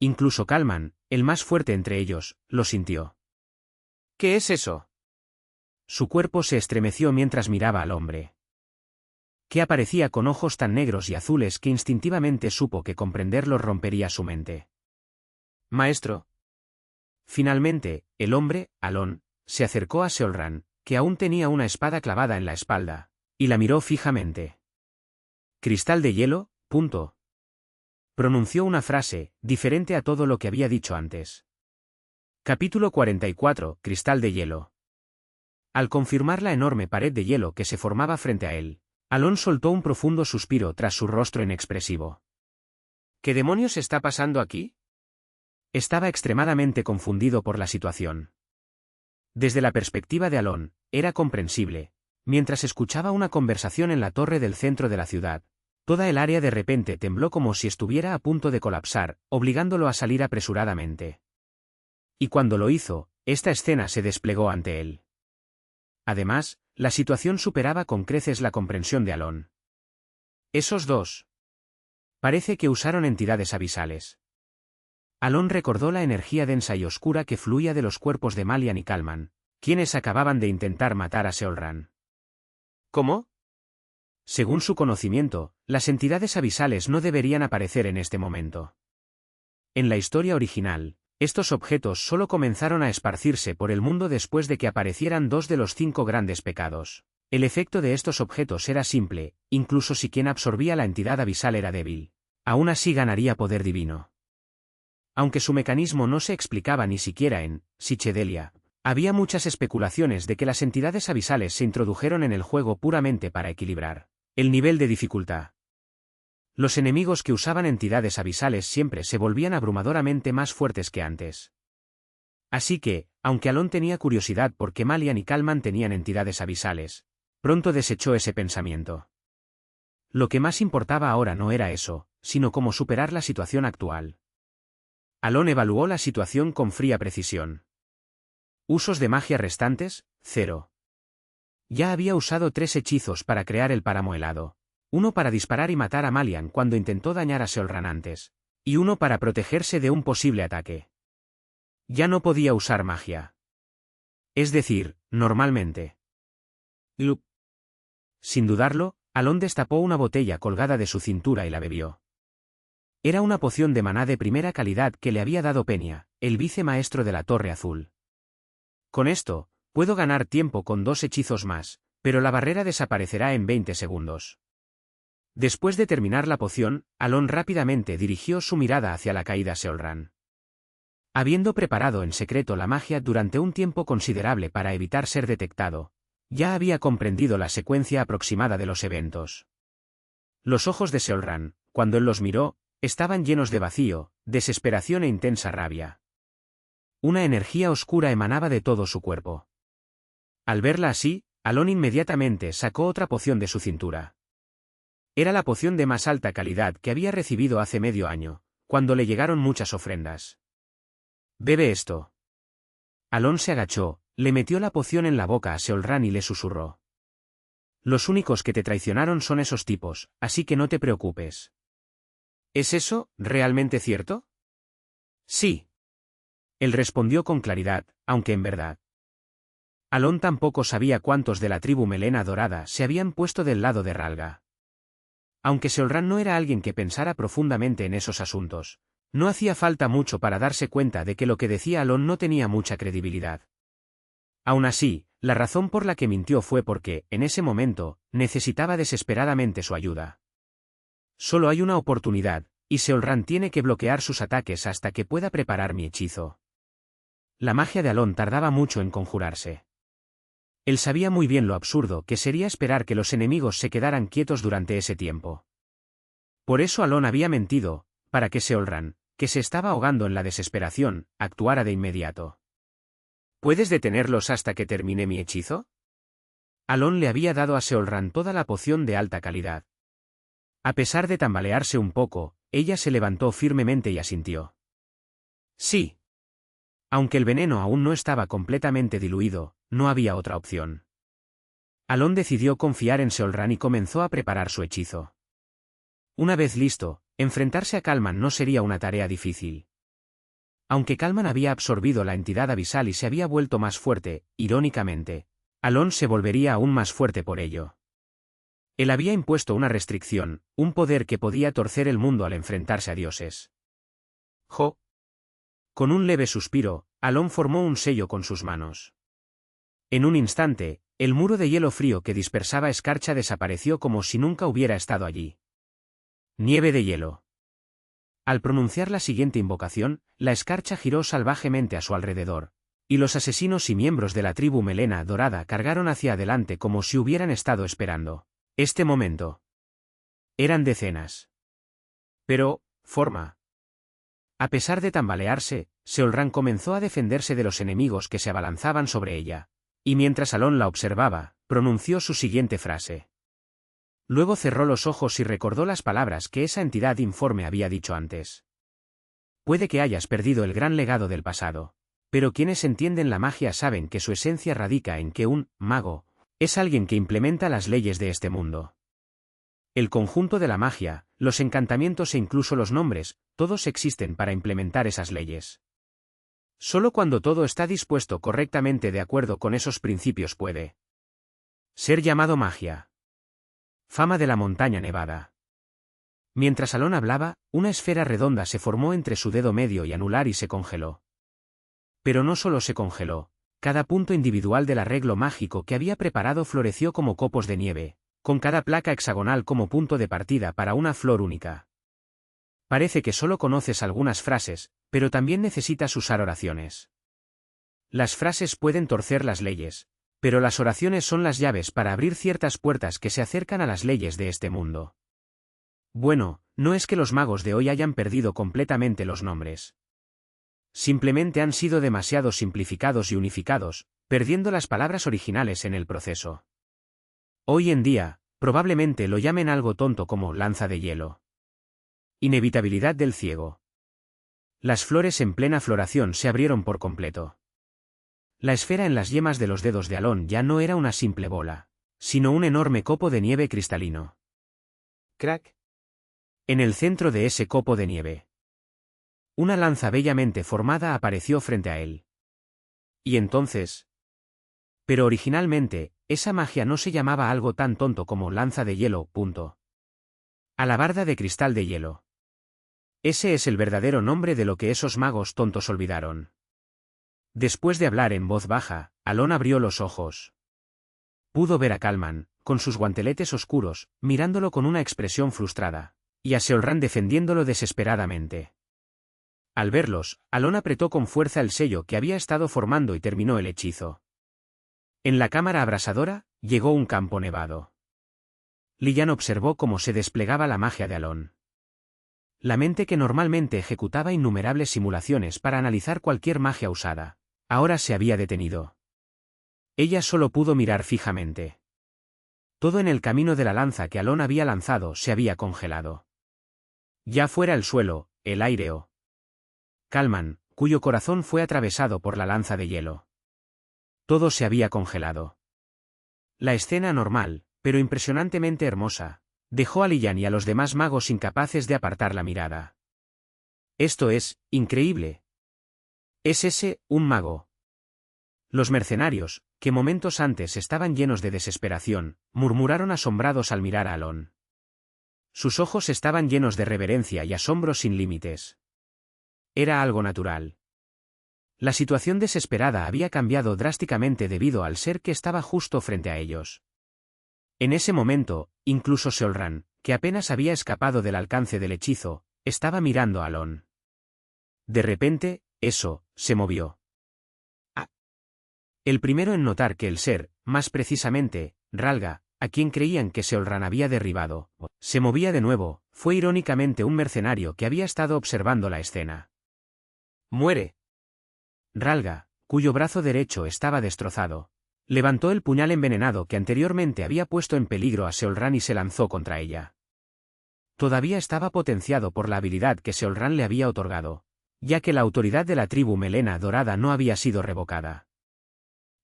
Incluso Kalman, el más fuerte entre ellos, lo sintió. ¿Qué es eso? Su cuerpo se estremeció mientras miraba al hombre, que aparecía con ojos tan negros y azules que instintivamente supo que comprenderlos rompería su mente. Maestro. Finalmente, el hombre, Alon, se acercó a Seolran, que aún tenía una espada clavada en la espalda, y la miró fijamente. Cristal de hielo, punto. Pronunció una frase, diferente a todo lo que había dicho antes. Capítulo 44, Cristal de hielo. Al confirmar la enorme pared de hielo que se formaba frente a él, Alon soltó un profundo suspiro tras su rostro inexpresivo. ¿Qué demonios está pasando aquí? Estaba extremadamente confundido por la situación. Desde la perspectiva de Alon, era comprensible. Mientras escuchaba una conversación en la torre del centro de la ciudad, toda el área de repente tembló como si estuviera a punto de colapsar, obligándolo a salir apresuradamente. Y cuando lo hizo, esta escena se desplegó ante él. Además, la situación superaba con creces la comprensión de Alon. Esos dos. Parece que usaron entidades abisales. Alon recordó la energía densa y oscura que fluía de los cuerpos de Malian y Kalman, quienes acababan de intentar matar a Seolran. ¿Cómo? Según su conocimiento, las entidades abisales no deberían aparecer en este momento. En la historia original, estos objetos solo comenzaron a esparcirse por el mundo después de que aparecieran 2 de los 5 grandes pecados. El efecto de estos objetos era simple, incluso si quien absorbía la entidad abisal era débil. Aún así ganaría poder divino. Aunque su mecanismo no se explicaba ni siquiera en Psychedelia, había muchas especulaciones de que las entidades abisales se introdujeron en el juego puramente para equilibrar el nivel de dificultad. Los enemigos que usaban entidades abisales siempre se volvían abrumadoramente más fuertes que antes. Así que, aunque Alon tenía curiosidad por qué Malian y Kalman tenían entidades abisales, pronto desechó ese pensamiento. Lo que más importaba ahora no era eso, sino cómo superar la situación actual. Alon evaluó la situación con fría precisión. Usos de magia restantes, 0. Ya había usado 3 hechizos para crear el páramo helado. Uno para disparar y matar a Malian cuando intentó dañar a Seolran antes, y uno para protegerse de un posible ataque. Ya no podía usar magia. Es decir, normalmente. Glup. Sin dudarlo, Alon destapó una botella colgada de su cintura y la bebió. Era una poción de maná de primera calidad que le había dado Penia, el vicemaestro de la Torre Azul. Con esto, puedo ganar tiempo con 2 hechizos más, pero la barrera desaparecerá en 20 segundos. Después de terminar la poción, Alon rápidamente dirigió su mirada hacia la caída Seolran. Habiendo preparado en secreto la magia durante un tiempo considerable para evitar ser detectado, ya había comprendido la secuencia aproximada de los eventos. Los ojos de Seolran, cuando él los miró, estaban llenos de vacío, desesperación e intensa rabia. Una energía oscura emanaba de todo su cuerpo. Al verla así, Alon inmediatamente sacó otra poción de su cintura. Era la poción de más alta calidad que había recibido hace medio año, cuando le llegaron muchas ofrendas. «Bebe esto». Alon se agachó, le metió la poción en la boca a Seolran y le susurró. «Los únicos que te traicionaron son esos tipos, así que no te preocupes». «¿Es eso realmente cierto?» «Sí». Él respondió con claridad, aunque en verdad. Alon tampoco sabía cuántos de la tribu Melena Dorada se habían puesto del lado de Ralga. Aunque Seolran no era alguien que pensara profundamente en esos asuntos, no hacía falta mucho para darse cuenta de que lo que decía Alon no tenía mucha credibilidad. Aún así, la razón por la que mintió fue porque, en ese momento, necesitaba desesperadamente su ayuda. Solo hay una oportunidad, y Seolran tiene que bloquear sus ataques hasta que pueda preparar mi hechizo. La magia de Alon tardaba mucho en conjurarse. Él sabía muy bien lo absurdo que sería esperar que los enemigos se quedaran quietos durante ese tiempo. Por eso Alon había mentido, para que Seolran, que se estaba ahogando en la desesperación, actuara de inmediato. ¿Puedes detenerlos hasta que termine mi hechizo? Alon le había dado a Seolran toda la poción de alta calidad. A pesar de tambalearse un poco, ella se levantó firmemente y asintió. Sí. Aunque el veneno aún no estaba completamente diluido, no había otra opción. Alon decidió confiar en Seolran y comenzó a preparar su hechizo. Una vez listo, enfrentarse a Kalman no sería una tarea difícil. Aunque Kalman había absorbido la entidad abisal y se había vuelto más fuerte, irónicamente, Alon se volvería aún más fuerte por ello. Él había impuesto una restricción, un poder que podía torcer el mundo al enfrentarse a dioses. Jo. Con un leve suspiro, Alon formó un sello con sus manos. En un instante, el muro de hielo frío que dispersaba escarcha desapareció como si nunca hubiera estado allí. Nieve de hielo. Al pronunciar la siguiente invocación, la escarcha giró salvajemente a su alrededor, y los asesinos y miembros de la tribu Melena Dorada cargaron hacia adelante como si hubieran estado esperando este momento. Eran decenas. Pero, forma. A pesar de tambalearse, Seolran comenzó a defenderse de los enemigos que se abalanzaban sobre ella, y mientras Alon la observaba, pronunció su siguiente frase. Luego cerró los ojos y recordó las palabras que esa entidad informe había dicho antes. Puede que hayas perdido el gran legado del pasado, pero quienes entienden la magia saben que su esencia radica en que un mago es alguien que implementa las leyes de este mundo. El conjunto de la magia, los encantamientos e incluso los nombres, todos existen para implementar esas leyes. Solo cuando todo está dispuesto correctamente de acuerdo con esos principios puede ser llamado magia. Fama de la montaña nevada. Mientras Alon hablaba, una esfera redonda se formó entre su dedo medio y anular y se congeló. Pero no solo se congeló, cada punto individual del arreglo mágico que había preparado floreció como copos de nieve, con cada placa hexagonal como punto de partida para una flor única. Parece que solo conoces algunas frases, pero también necesitas usar oraciones. Las frases pueden torcer las leyes, pero las oraciones son las llaves para abrir ciertas puertas que se acercan a las leyes de este mundo. Bueno, no es que los magos de hoy hayan perdido completamente los nombres. Simplemente han sido demasiado simplificados y unificados, perdiendo las palabras originales en el proceso. Hoy en día, probablemente lo llamen algo tonto como lanza de hielo. Inevitabilidad del ciego. Las flores en plena floración se abrieron por completo. La esfera en las yemas de los dedos de Alon ya no era una simple bola, sino un enorme copo de nieve cristalino. Crack. En el centro de ese copo de nieve, una lanza bellamente formada apareció frente a él. Y entonces... Pero originalmente, esa magia no se llamaba algo tan tonto como lanza de hielo, punto. Alabarda de cristal de hielo. Ese es el verdadero nombre de lo que esos magos tontos olvidaron. Después de hablar en voz baja, Alon abrió los ojos. Pudo ver a Kalman, con sus guanteletes oscuros, mirándolo con una expresión frustrada, y a Seolran defendiéndolo desesperadamente. Al verlos, Alon apretó con fuerza el sello que había estado formando y terminó el hechizo. En la cámara abrasadora, llegó un campo nevado. Liyan observó cómo se desplegaba la magia de Alon. La mente que normalmente ejecutaba innumerables simulaciones para analizar cualquier magia usada, ahora se había detenido. Ella solo pudo mirar fijamente. Todo en el camino de la lanza que Alon había lanzado se había congelado. Ya fuera el suelo, el aire o Kalman, cuyo corazón fue atravesado por la lanza de hielo. Todo se había congelado. La escena normal, pero impresionantemente hermosa, dejó a Liyan y a los demás magos incapaces de apartar la mirada. Esto es increíble. ¿Es ese un mago? Los mercenarios, que momentos antes estaban llenos de desesperación, murmuraron asombrados al mirar a Alon. Sus ojos estaban llenos de reverencia y asombro sin límites. Era algo natural. La situación desesperada había cambiado drásticamente debido al ser que estaba justo frente a ellos. En ese momento, incluso Seolran, que apenas había escapado del alcance del hechizo, estaba mirando a Alon. De repente, eso, se movió. El primero en notar que el ser, más precisamente, Ralga, a quien creían que Seolran había derribado, se movía de nuevo, fue irónicamente un mercenario que había estado observando la escena. ¡Muere! Ralga, cuyo brazo derecho estaba destrozado, levantó el puñal envenenado que anteriormente había puesto en peligro a Seolran y se lanzó contra ella. Todavía estaba potenciado por la habilidad que Seolran le había otorgado, ya que la autoridad de la tribu Melena Dorada no había sido revocada.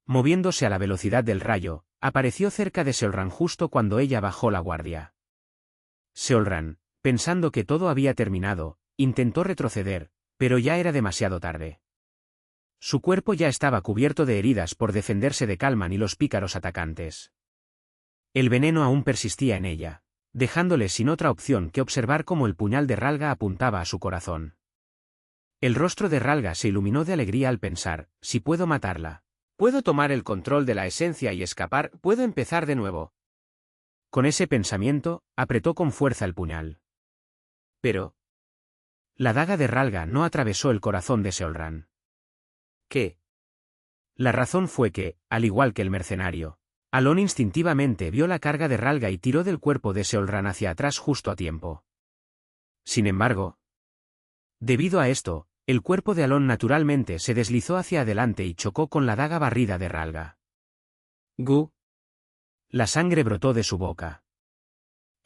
Moviéndose a la velocidad del rayo, apareció cerca de Seolran justo cuando ella bajó la guardia. Seolran, pensando que todo había terminado, intentó retroceder, pero ya era demasiado tarde. Su cuerpo ya estaba cubierto de heridas por defenderse de Kalman y los pícaros atacantes. El veneno aún persistía en ella, dejándole sin otra opción que observar cómo el puñal de Ralga apuntaba a su corazón. El rostro de Ralga se iluminó de alegría al pensar, si puedo matarla, puedo tomar el control de la esencia y escapar, puedo empezar de nuevo. Con ese pensamiento, apretó con fuerza el puñal. Pero la daga de Ralga no atravesó el corazón de Seolran. ¿Qué? La razón fue que, al igual que el mercenario, Alon instintivamente vio la carga de Ralga y tiró del cuerpo de Seolran hacia atrás justo a tiempo. Sin embargo, debido a esto, el cuerpo de Alon naturalmente se deslizó hacia adelante y chocó con la daga barrida de Ralga. ¡Gu! La sangre brotó de su boca.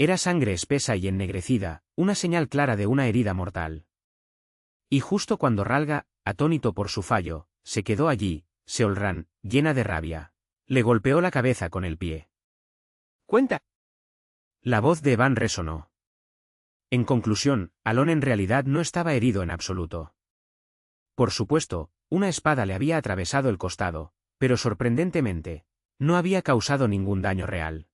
Era sangre espesa y ennegrecida, una señal clara de una herida mortal. Y justo cuando Ralga, atónito por su fallo, se quedó allí, Seolran, llena de rabia, le golpeó la cabeza con el pie. ¡Cuenta! La voz de Evan resonó. En conclusión, Alon en realidad no estaba herido en absoluto. Por supuesto, una espada le había atravesado el costado, pero sorprendentemente, no había causado ningún daño real.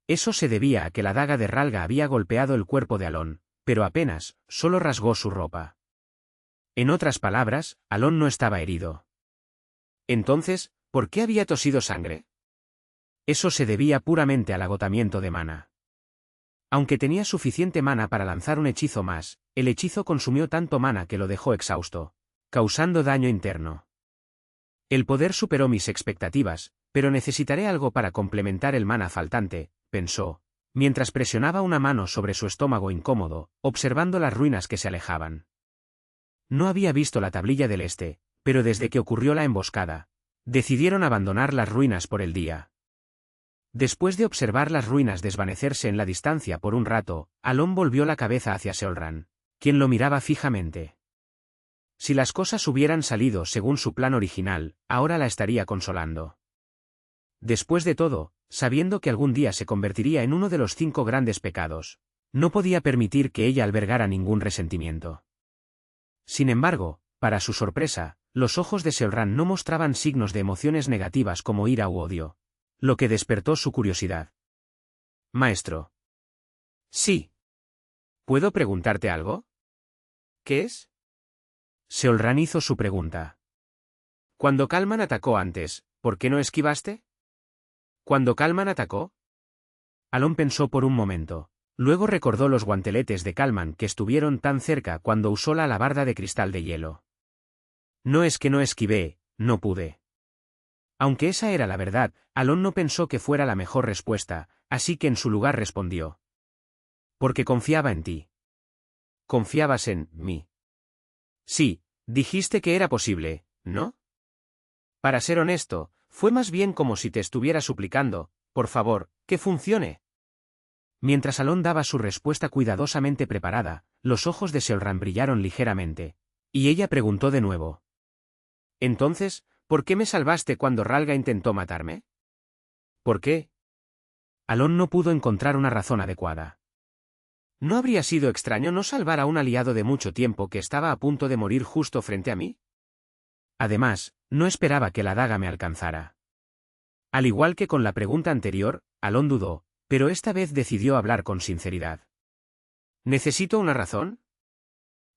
Eso se debía a que la daga de Ralga había golpeado el cuerpo de Alon, pero apenas, solo rasgó su ropa. En otras palabras, Alon no estaba herido. Entonces, ¿por qué había tosido sangre? Eso se debía puramente al agotamiento de mana. Aunque tenía suficiente mana para lanzar un hechizo más, el hechizo consumió tanto mana que lo dejó exhausto, causando daño interno. El poder superó mis expectativas, pero necesitaré algo para complementar el mana faltante, pensó, mientras presionaba una mano sobre su estómago incómodo, observando las ruinas que se alejaban. No había visto la tablilla del este, pero desde que ocurrió la emboscada, decidieron abandonar las ruinas por el día. Después de observar las ruinas desvanecerse en la distancia por un rato, Alon volvió la cabeza hacia Seolran, quien lo miraba fijamente. Si las cosas hubieran salido según su plan original, ahora la estaría consolando. Después de todo, sabiendo que algún día se convertiría en uno de los 5 grandes pecados, no podía permitir que ella albergara ningún resentimiento. Sin embargo, para su sorpresa, los ojos de Seolran no mostraban signos de emociones negativas como ira u odio, lo que despertó su curiosidad. Maestro. Sí. ¿Puedo preguntarte algo? ¿Qué es? Seolran hizo su pregunta. Cuando Kalman atacó antes, ¿por qué no esquivaste? ¿Cuando Kalman atacó? Alon pensó por un momento. Luego recordó los guanteletes de Kalman que estuvieron tan cerca cuando usó la alabarda de cristal de hielo. No es que no esquivé, no pude. Aunque esa era la verdad, Alon no pensó que fuera la mejor respuesta, así que en su lugar respondió. Porque confiaba en ti. ¿Confiabas en mí? Sí, dijiste que era posible, ¿no? Para ser honesto, fue más bien como si te estuviera suplicando, por favor, que funcione. Mientras Alon daba su respuesta cuidadosamente preparada, los ojos de Seolran brillaron ligeramente, y ella preguntó de nuevo. Entonces, ¿por qué me salvaste cuando Ralga intentó matarme? ¿Por qué? Alon no pudo encontrar una razón adecuada. ¿No habría sido extraño no salvar a un aliado de mucho tiempo que estaba a punto de morir justo frente a mí? Además, no esperaba que la daga me alcanzara. Al igual que con la pregunta anterior, Alon dudó, pero esta vez decidió hablar con sinceridad. ¿Necesito una razón?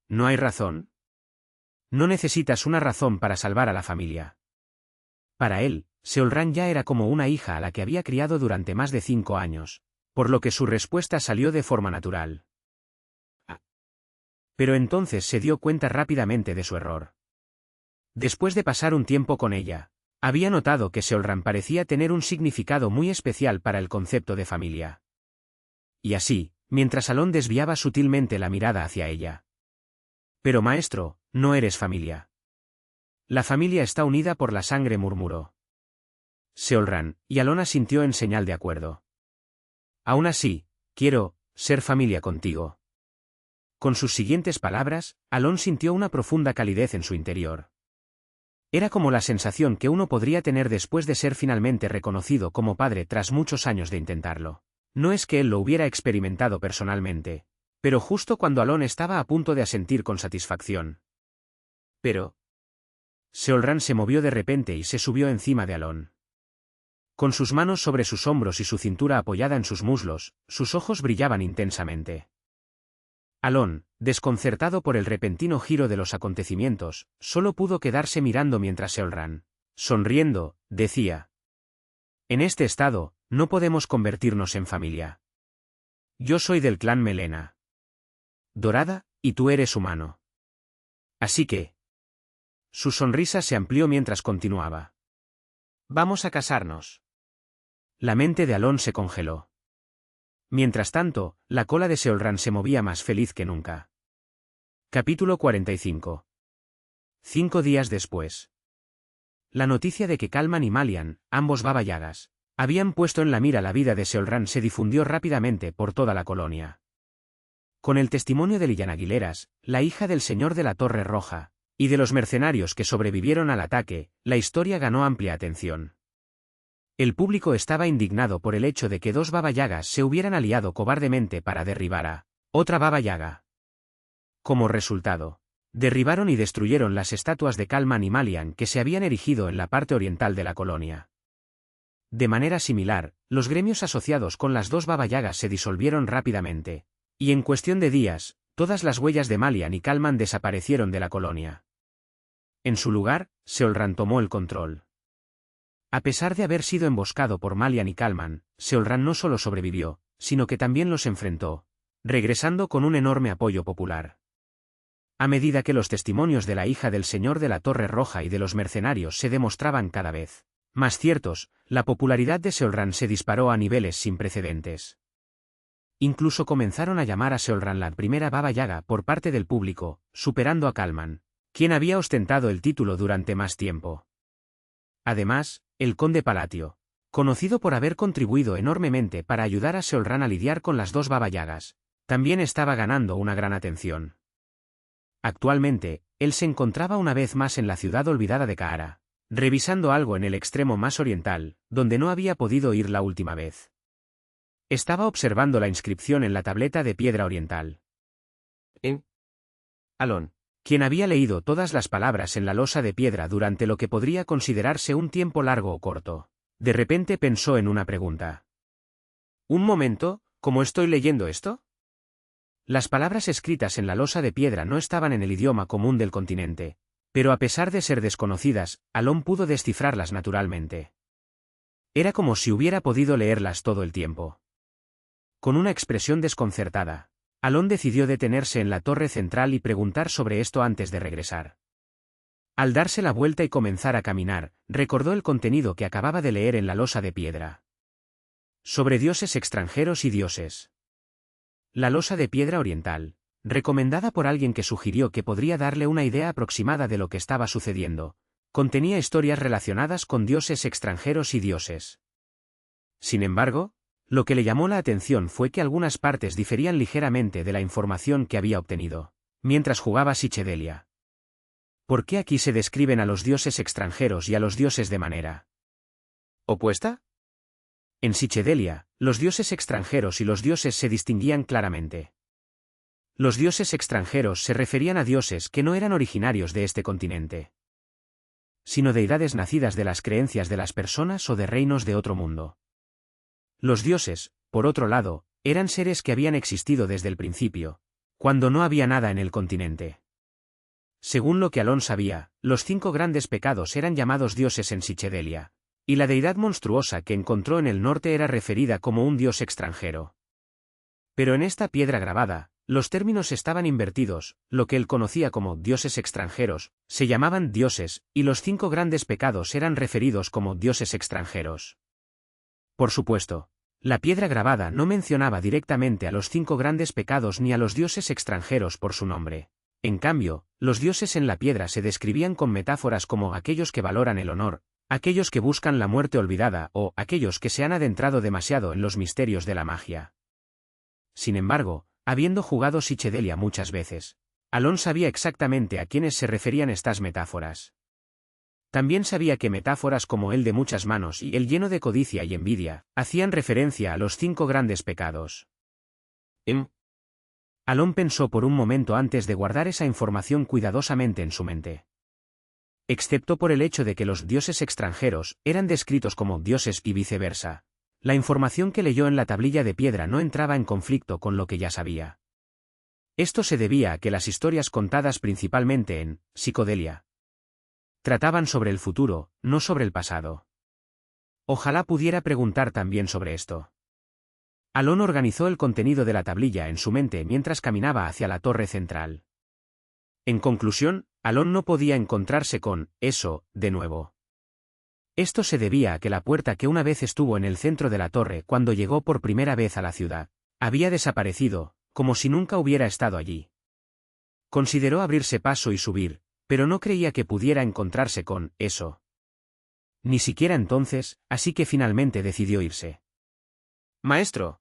¿No hay razón? No necesitas una razón para salvar a la familia. Para él, Seolran ya era como una hija a la que había criado durante más de 5 años, por lo que su respuesta salió de forma natural. Pero entonces se dio cuenta rápidamente de su error. Después de pasar un tiempo con ella, había notado que Seolran parecía tener un significado muy especial para el concepto de familia. Y así, mientras Alon desviaba sutilmente la mirada hacia ella. Pero maestro, no eres familia. La familia está unida por la sangre, murmuró Seolran, y Alon asintió en señal de acuerdo. Aún así, quiero ser familia contigo. Con sus siguientes palabras, Alon sintió una profunda calidez en su interior. Era como la sensación que uno podría tener después de ser finalmente reconocido como padre tras muchos años de intentarlo. No es que él lo hubiera experimentado personalmente, pero justo cuando Alon estaba a punto de asentir con satisfacción. Pero... Seolran se movió de repente y se subió encima de Alon. Con sus manos sobre sus hombros y su cintura apoyada en sus muslos, sus ojos brillaban intensamente. Alon, desconcertado por el repentino giro de los acontecimientos, solo pudo quedarse mirando mientras Seolran, sonriendo, decía: En este estado, no podemos convertirnos en familia. Yo soy del clan Melena Dorada, y tú eres humano. Así que... Su sonrisa se amplió mientras continuaba. Vamos a casarnos. La mente de Alon se congeló. Mientras tanto, la cola de Seolran se movía más feliz que nunca. Capítulo 45. 5 días después. La noticia de que Kalman y Malian, ambos Baba Yagas, habían puesto en la mira la vida de Seolran se difundió rápidamente por toda la colonia. Con el testimonio de Lilian Aguileras, la hija del señor de la Torre Roja, y de los mercenarios que sobrevivieron al ataque, la historia ganó amplia atención. El público estaba indignado por el hecho de que 2 Baba Yagas se hubieran aliado cobardemente para derribar a otra Baba Yaga. Como resultado, derribaron y destruyeron las estatuas de Kalman y Malian que se habían erigido en la parte oriental de la colonia. De manera similar, los gremios asociados con las 2 Baba Yagas se disolvieron rápidamente, y en cuestión de días, todas las huellas de Malian y Kalman desaparecieron de la colonia. En su lugar, Seolran tomó el control. A pesar de haber sido emboscado por Malian y Kalman, Seolran no solo sobrevivió, sino que también los enfrentó, regresando con un enorme apoyo popular. A medida que los testimonios de la hija del señor de la Torre Roja y de los mercenarios se demostraban cada vez más ciertos, la popularidad de Seolran se disparó a niveles sin precedentes. Incluso comenzaron a llamar a Seolran la primera Baba Yaga por parte del público, superando a Kalman, quien había ostentado el título durante más tiempo. Además, el conde Palatio, conocido por haber contribuido enormemente para ayudar a Seolran a lidiar con las dos Baba Yagas, también estaba ganando una gran atención. Actualmente, él se encontraba una vez más en la ciudad olvidada de Kaara, revisando algo en el extremo más oriental, donde no había podido ir la última vez. Estaba observando la inscripción en la tableta de piedra oriental. Alon, quien había leído todas las palabras en la losa de piedra durante lo que podría considerarse un tiempo largo o corto, de repente pensó en una pregunta. «Un momento, ¿cómo estoy leyendo esto?» Las palabras escritas en la losa de piedra no estaban en el idioma común del continente, pero a pesar de ser desconocidas, Alon pudo descifrarlas naturalmente. Era como si hubiera podido leerlas todo el tiempo. Con una expresión desconcertada, Alon decidió detenerse en la torre central y preguntar sobre esto antes de regresar. Al darse la vuelta y comenzar a caminar, recordó el contenido que acababa de leer en la losa de piedra. Sobre dioses extranjeros y dioses. La losa de piedra oriental, recomendada por alguien que sugirió que podría darle una idea aproximada de lo que estaba sucediendo, contenía historias relacionadas con dioses extranjeros y dioses. Sin embargo, lo que le llamó la atención fue que algunas partes diferían ligeramente de la información que había obtenido mientras jugaba Psychedelia. ¿Por qué aquí se describen a los dioses extranjeros y a los dioses de manera opuesta? En Psychedelia, los dioses extranjeros y los dioses se distinguían claramente. Los dioses extranjeros se referían a dioses que no eran originarios de este continente, sino deidades nacidas de las creencias de las personas o de reinos de otro mundo. Los dioses, por otro lado, eran seres que habían existido desde el principio, cuando no había nada en el continente. Según lo que Alon sabía, los 5 grandes pecados eran llamados dioses en Psychedelia, y la deidad monstruosa que encontró en el norte era referida como un dios extranjero. Pero en esta piedra grabada, los términos estaban invertidos, lo que él conocía como dioses extranjeros, se llamaban dioses, y los 5 grandes pecados eran referidos como dioses extranjeros. Por supuesto, la piedra grabada no mencionaba directamente a los 5 grandes pecados ni a los dioses extranjeros por su nombre. En cambio, los dioses en la piedra se describían con metáforas como aquellos que valoran el honor, aquellos que buscan la muerte olvidada o aquellos que se han adentrado demasiado en los misterios de la magia. Sin embargo, habiendo jugado Psychedelia muchas veces, Alon sabía exactamente a quiénes se referían estas metáforas. También sabía que metáforas como el de muchas manos y el lleno de codicia y envidia, hacían referencia a los 5 grandes pecados. Alon pensó por un momento antes de guardar esa información cuidadosamente en su mente. Excepto por el hecho de que los dioses extranjeros eran descritos como dioses y viceversa, la información que leyó en la tablilla de piedra no entraba en conflicto con lo que ya sabía. Esto se debía a que las historias contadas principalmente en Psychedelia trataban sobre el futuro, no sobre el pasado. Ojalá pudiera preguntar también sobre esto. Alon organizó el contenido de la tablilla en su mente mientras caminaba hacia la torre central. En conclusión, Alon no podía encontrarse con eso de nuevo. Esto se debía a que la puerta que una vez estuvo en el centro de la torre cuando llegó por primera vez a la ciudad, había desaparecido, como si nunca hubiera estado allí. Consideró abrirse paso y subir, pero no creía que pudiera encontrarse con eso. Ni siquiera entonces, así que finalmente decidió irse. «Maestro».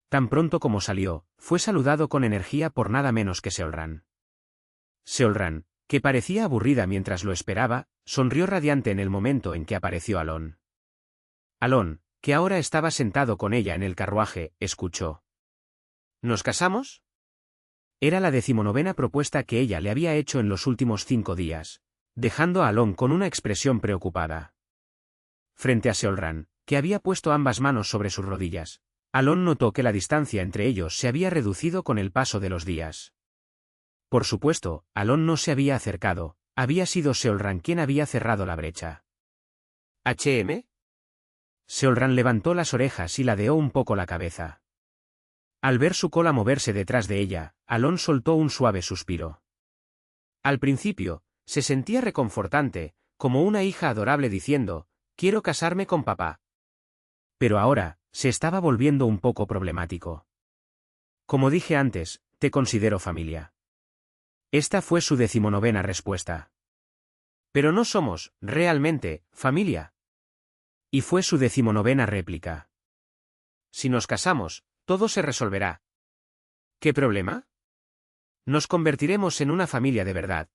Tan pronto como salió, fue saludado con energía por nada menos que Seolran. Seolran, que parecía aburrida mientras lo esperaba, sonrió radiante en el momento en que apareció Alon. Alon, que ahora estaba sentado con ella en el carruaje, escuchó. «¿Nos casamos?» Era la 19ª propuesta que ella le había hecho en los últimos 5 días, dejando a Alon con una expresión preocupada. Frente a Seolran, que había puesto ambas manos sobre sus rodillas, Alon notó que la distancia entre ellos se había reducido con el paso de los días. Por supuesto, Alon no se había acercado, había sido Seolran quien había cerrado la brecha. «¿HM?» Seolran levantó las orejas y ladeó un poco la cabeza. Al ver su cola moverse detrás de ella, Alon soltó un suave suspiro. Al principio, se sentía reconfortante, como una hija adorable diciendo, «Quiero casarme con papá». Pero ahora, se estaba volviendo un poco problemático. Como dije antes, te considero familia. Esta fue su 19ª respuesta. Pero no somos, realmente, familia. Y fue su 19ª réplica. Si nos casamos, todo se resolverá. ¿Qué problema? Nos convertiremos en una familia de verdad.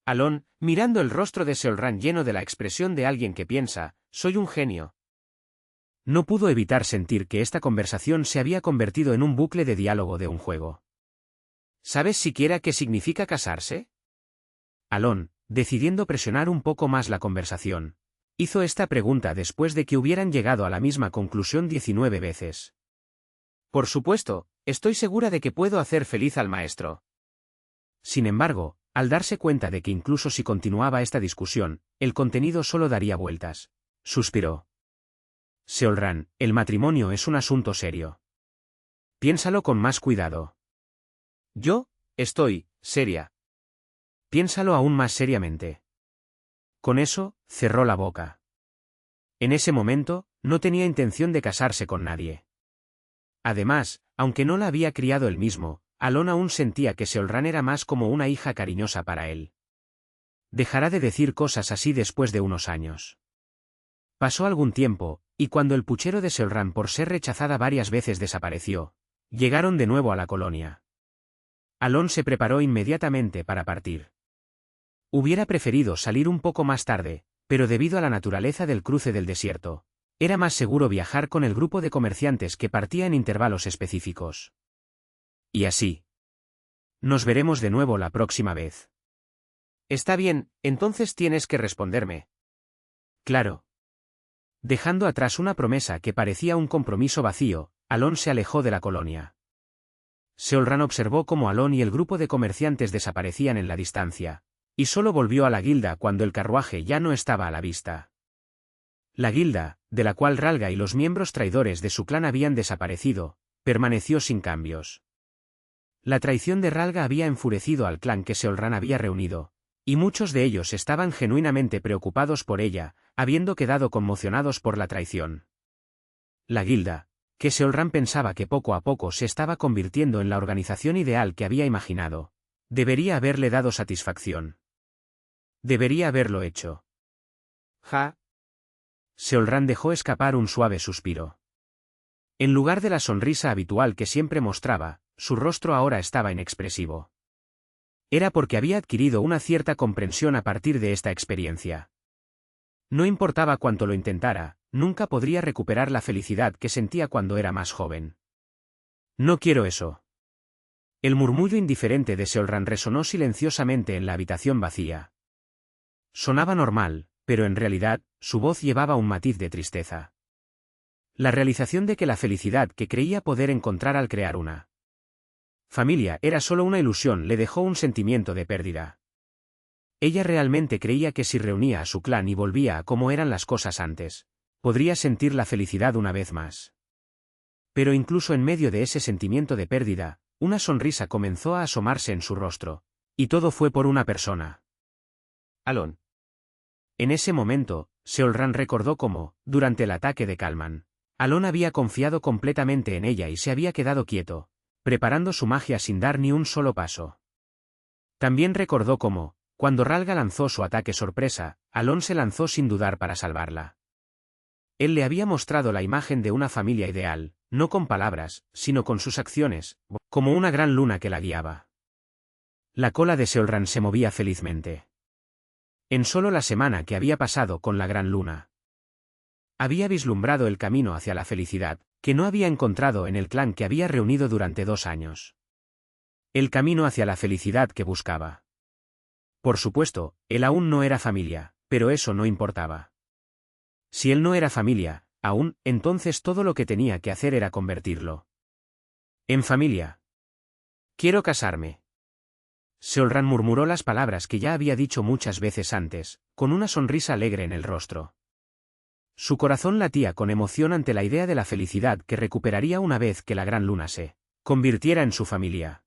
Alon, mirando el rostro de Seolran lleno de la expresión de alguien que piensa, soy un genio. No pudo evitar sentir que esta conversación se había convertido en un bucle de diálogo de un juego. ¿Sabes siquiera qué significa casarse? Alon, decidiendo presionar un poco más la conversación, hizo esta pregunta después de que hubieran llegado a la misma conclusión 19 veces. Por supuesto, estoy segura de que puedo hacer feliz al maestro. Sin embargo, al darse cuenta de que incluso si continuaba esta discusión, el contenido solo daría vueltas, suspiró. Seolran, el matrimonio es un asunto serio. Piénsalo con más cuidado. Yo, estoy, seria. Piénsalo aún más seriamente. Con eso, cerró la boca. En ese momento, no tenía intención de casarse con nadie. Además, aunque no la había criado él mismo, Alon aún sentía que Seolran era más como una hija cariñosa para él. Dejará de decir cosas así después de unos años. Pasó algún tiempo, y cuando el puchero de Seolran por ser rechazada varias veces desapareció, llegaron de nuevo a la colonia. Alon se preparó inmediatamente para partir. Hubiera preferido salir un poco más tarde, pero debido a la naturaleza del cruce del desierto, era más seguro viajar con el grupo de comerciantes que partía en intervalos específicos. Y así. Nos veremos de nuevo la próxima vez. Está bien, entonces tienes que responderme. Claro. Dejando atrás una promesa que parecía un compromiso vacío, Alon se alejó de la colonia. Seolran observó cómo Alon y el grupo de comerciantes desaparecían en la distancia, y solo volvió a la guilda cuando el carruaje ya no estaba a la vista. La guilda, de la cual Ralga y los miembros traidores de su clan habían desaparecido, permaneció sin cambios. La traición de Ralga había enfurecido al clan que Seolran había reunido, y muchos de ellos estaban genuinamente preocupados por ella, habiendo quedado conmocionados por la traición. La guilda, que Seolran pensaba que poco a poco se estaba convirtiendo en la organización ideal que había imaginado, debería haberle dado satisfacción. Debería haberlo hecho. Ja. Seolran dejó escapar un suave suspiro. En lugar de la sonrisa habitual que siempre mostraba, su rostro ahora estaba inexpresivo. Era porque había adquirido una cierta comprensión a partir de esta experiencia. No importaba cuánto lo intentara, nunca podría recuperar la felicidad que sentía cuando era más joven. No quiero eso. El murmullo indiferente de Seolran resonó silenciosamente en la habitación vacía. Sonaba normal, pero en realidad, su voz llevaba un matiz de tristeza. La realización de que la felicidad que creía poder encontrar al crear una familia era solo una ilusión le dejó un sentimiento de pérdida. Ella realmente creía que si reunía a su clan y volvía a como eran las cosas antes, podría sentir la felicidad una vez más. Pero incluso en medio de ese sentimiento de pérdida, una sonrisa comenzó a asomarse en su rostro, y todo fue por una persona. Alon. En ese momento, Seolran recordó cómo, durante el ataque de Kalman, Alon había confiado completamente en ella y se había quedado quieto, preparando su magia sin dar ni un solo paso. También recordó cómo, cuando Ralga lanzó su ataque sorpresa, Alon se lanzó sin dudar para salvarla. Él le había mostrado la imagen de una familia ideal, no con palabras, sino con sus acciones, como una gran luna que la guiaba. La cola de Seolran se movía felizmente. En solo la semana que había pasado con la gran luna, había vislumbrado el camino hacia la felicidad, que no había encontrado en el clan que había reunido durante 2 años. El camino hacia la felicidad que buscaba. Por supuesto, él aún no era familia, pero eso no importaba. Si él no era familia, aún, entonces todo lo que tenía que hacer era convertirlo en familia. Quiero casarme. Seolran murmuró las palabras que ya había dicho muchas veces antes, con una sonrisa alegre en el rostro. Su corazón latía con emoción ante la idea de la felicidad que recuperaría una vez que la gran luna se convirtiera en su familia.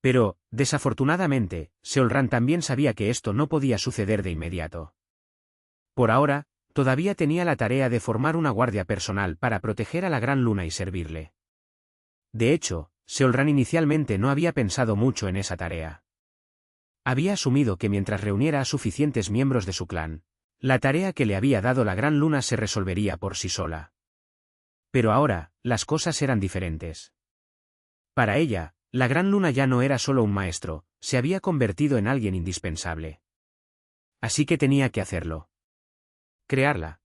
Pero, desafortunadamente, Seolran también sabía que esto no podía suceder de inmediato. Por ahora, todavía tenía la tarea de formar una guardia personal para proteger a la gran luna y servirle. De hecho, Seolran inicialmente no había pensado mucho en esa tarea. Había asumido que mientras reuniera a suficientes miembros de su clan, la tarea que le había dado la gran luna se resolvería por sí sola. Pero ahora, las cosas eran diferentes. Para ella, la gran luna ya no era solo un maestro, se había convertido en alguien indispensable. Así que tenía que hacerlo. Crearla.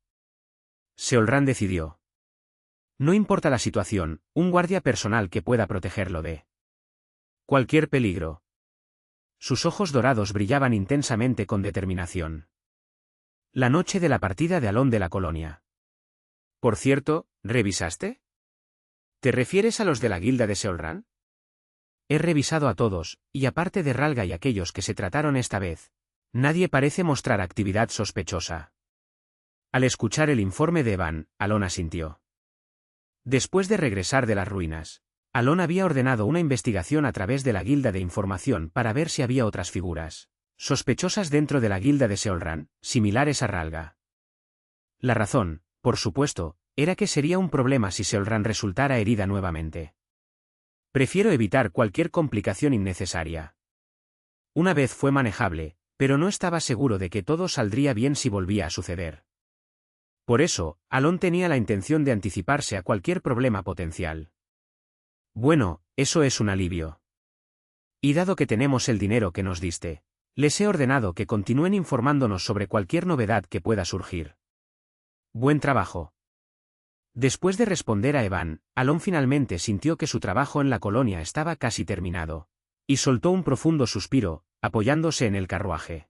Seolran decidió. No importa la situación, un guardia personal que pueda protegerlo de cualquier peligro. Sus ojos dorados brillaban intensamente con determinación. La noche de la partida de Alon de la colonia. Por cierto, ¿revisaste? ¿Te refieres a los de la guilda de Seolran? He revisado a todos, y aparte de Ralga y aquellos que se trataron esta vez, nadie parece mostrar actividad sospechosa. Al escuchar el informe de Evan, Alon asintió. Después de regresar de las ruinas, Alon había ordenado una investigación a través de la guilda de información para ver si había otras figuras sospechosas dentro de la guilda de Seolran, similares a Ralga. La razón, por supuesto, era que sería un problema si Seolran resultara herida nuevamente. Prefiero evitar cualquier complicación innecesaria. Una vez fue manejable, pero no estaba seguro de que todo saldría bien si volvía a suceder. Por eso, Alon tenía la intención de anticiparse a cualquier problema potencial. Bueno, eso es un alivio. Y dado que tenemos el dinero que nos diste, les he ordenado que continúen informándonos sobre cualquier novedad que pueda surgir. Buen trabajo. Después de responder a Evan, Alon finalmente sintió que su trabajo en la colonia estaba casi terminado, y soltó un profundo suspiro, apoyándose en el carruaje.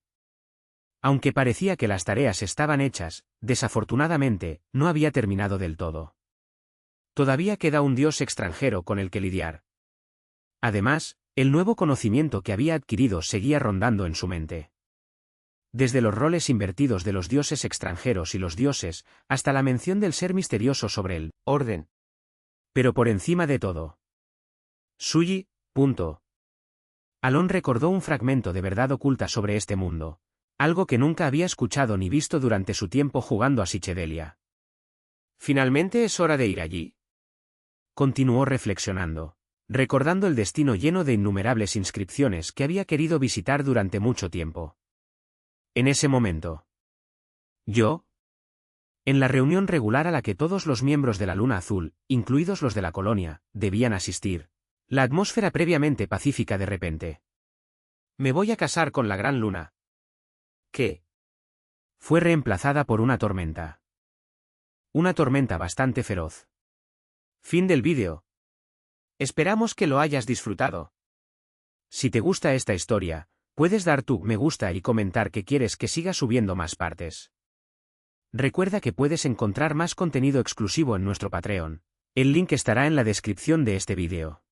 Aunque parecía que las tareas estaban hechas, desafortunadamente, no había terminado del todo. Todavía queda un dios extranjero con el que lidiar. Además, el nuevo conocimiento que había adquirido seguía rondando en su mente. Desde los roles invertidos de los dioses extranjeros y los dioses, hasta la mención del ser misterioso sobre el orden. Pero por encima de todo. Suyi. Alon recordó un fragmento de verdad oculta sobre este mundo. Algo que nunca había escuchado ni visto durante su tiempo jugando a Psychedelia. ¿Finalmente es hora de ir allí? Continuó reflexionando, recordando el destino lleno de innumerables inscripciones que había querido visitar durante mucho tiempo. En ese momento. ¿Yo? En la reunión regular a la que todos los miembros de la Luna Azul, incluidos los de la colonia, debían asistir. La atmósfera previamente pacífica de repente. Me voy a casar con la Gran Luna. ¿Qué? Fue reemplazada por una tormenta. Una tormenta bastante feroz. Fin del vídeo. Esperamos que lo hayas disfrutado. Si te gusta esta historia, puedes dar tu me gusta y comentar que quieres que siga subiendo más partes. Recuerda que puedes encontrar más contenido exclusivo en nuestro Patreon. El link estará en la descripción de este vídeo.